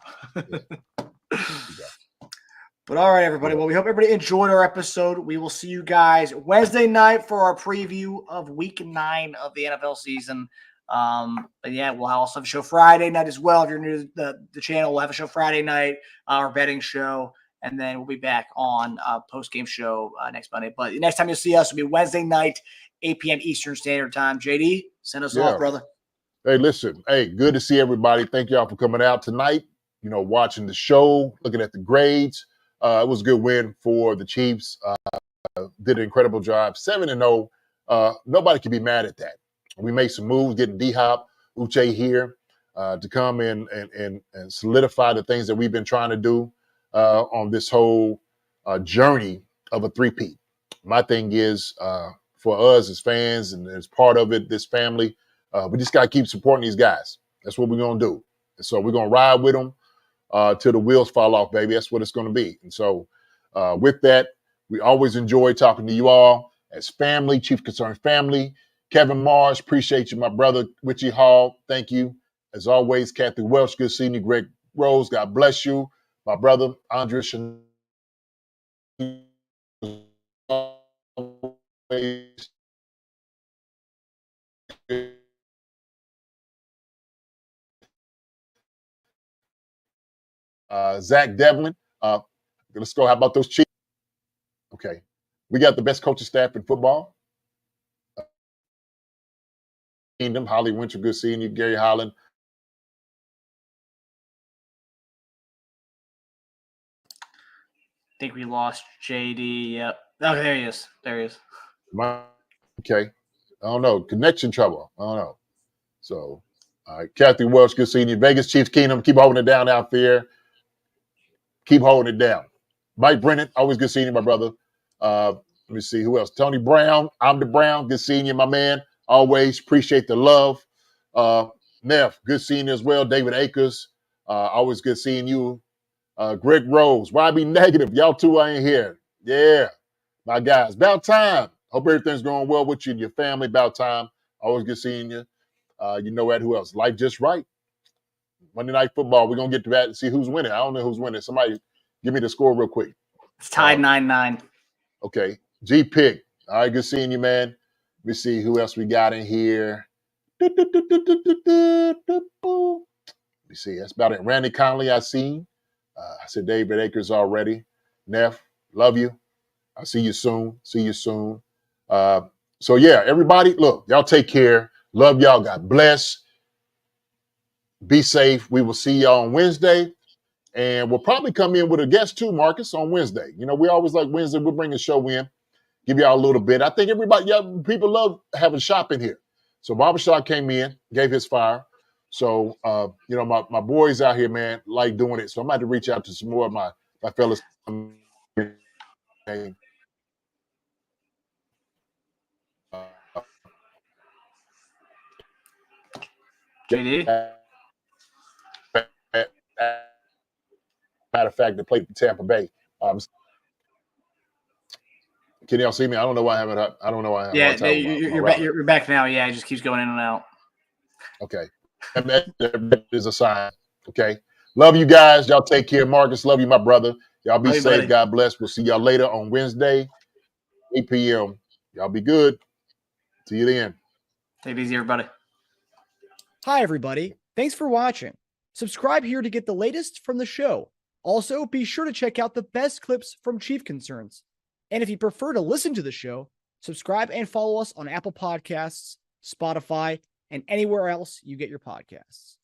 But all right, everybody. Well, we hope everybody enjoyed our episode. We will see you guys Wednesday night for our preview of Week 9 of the NFL season. But yeah, we'll also have a show Friday night as well. If you're new to the channel, we'll have a show Friday night, our betting show, and then we'll be back on post-game show next Monday. But the next time you'll see us will be Wednesday night, 8 p.m. Eastern Standard Time. JD, send us off, brother. Hey, listen. Hey, good to see everybody. Thank y'all for coming out tonight. Watching the show, looking at the grades. It was a good win for the Chiefs. Did an incredible job. 7-0. Nobody can be mad at that. We made some moves, getting D-Hop, Uche here to come in and solidify the things that we've been trying to do on this whole journey of a three-peat. My thing is, for us as fans and as part of it, this family, we just got to keep supporting these guys. That's what we're going to do. And so we're going to ride with them till the wheels fall off, baby. That's what it's going to be. And so with that, we always enjoy talking to you all as family, Chief Concern family. Kevin Mars, appreciate you, my brother. Richie Hall, thank you. As always, Kathy Welch, good seeing you. Greg Rose, God bless you. My brother, Andrea Chanel. Zach Devlin. Let's go. How about those Chiefs? Okay. We got the best coaching staff in football. Kingdom, Holly Winter, good seeing you. Gary Holland. I think we lost JD. Yep. Oh, there he is. Okay. I don't know. Connection trouble. I don't know. So, all right. Kathy Welch, good seeing you. Vegas Chiefs Kingdom, keep holding it down out there. Keep holding it down. Mike Brennan, always good seeing you, my brother. Let me see who else. Tony Brown, I'm the Brown. Good seeing you, my man. Always appreciate the love. Neff, good seeing you as well. David Akers, always good seeing you. Greg Rose, why be negative? Y'all two ain't here. Yeah, my guys. About time. Hope everything's going well with you and your family. About time. Always good seeing you. You know what? Who else? Life Just Right. Monday Night Football. We're going to get to that and see who's winning. I don't know who's winning. Somebody give me the score real quick. It's tied 9-9. Okay. G-Pig. All right, good seeing you, man. Let me see who else we got in here. Let me see. That's about it. Randy Conley, I seen. I said David Akers already. Neff, love you. I'll see you soon. So, yeah, everybody, look, y'all take care. Love y'all. God bless. Be safe. We will see y'all on Wednesday. And we'll probably come in with a guest too, Marcus, on Wednesday. We always like Wednesday. We'll bring a show in, give y'all a little bit. I think everybody, people love having shop in here. So Barbershop came in, gave his fire. So my boys out here, man, like doing it. So I'm about to reach out to some more of my fellas. JD. Matter of fact, they played Tampa Bay. Can y'all see me? I don't know why I haven't. I don't know why I have. Yeah, you're back now. Yeah, it just keeps going in and out. Okay, that is a sign. Okay, love you guys. Y'all take care. Marcus, love you, my brother. Y'all be safe. Buddy. God bless. We'll see y'all later on Wednesday, 8 p.m. Y'all be good. See you then. Take it easy, everybody. Hi, everybody. Thanks for watching. Subscribe here to get the latest from the show. Also, be sure to check out the best clips from Chief Concerns. And if you prefer to listen to the show, subscribe and follow us on Apple Podcasts, Spotify, and anywhere else you get your podcasts.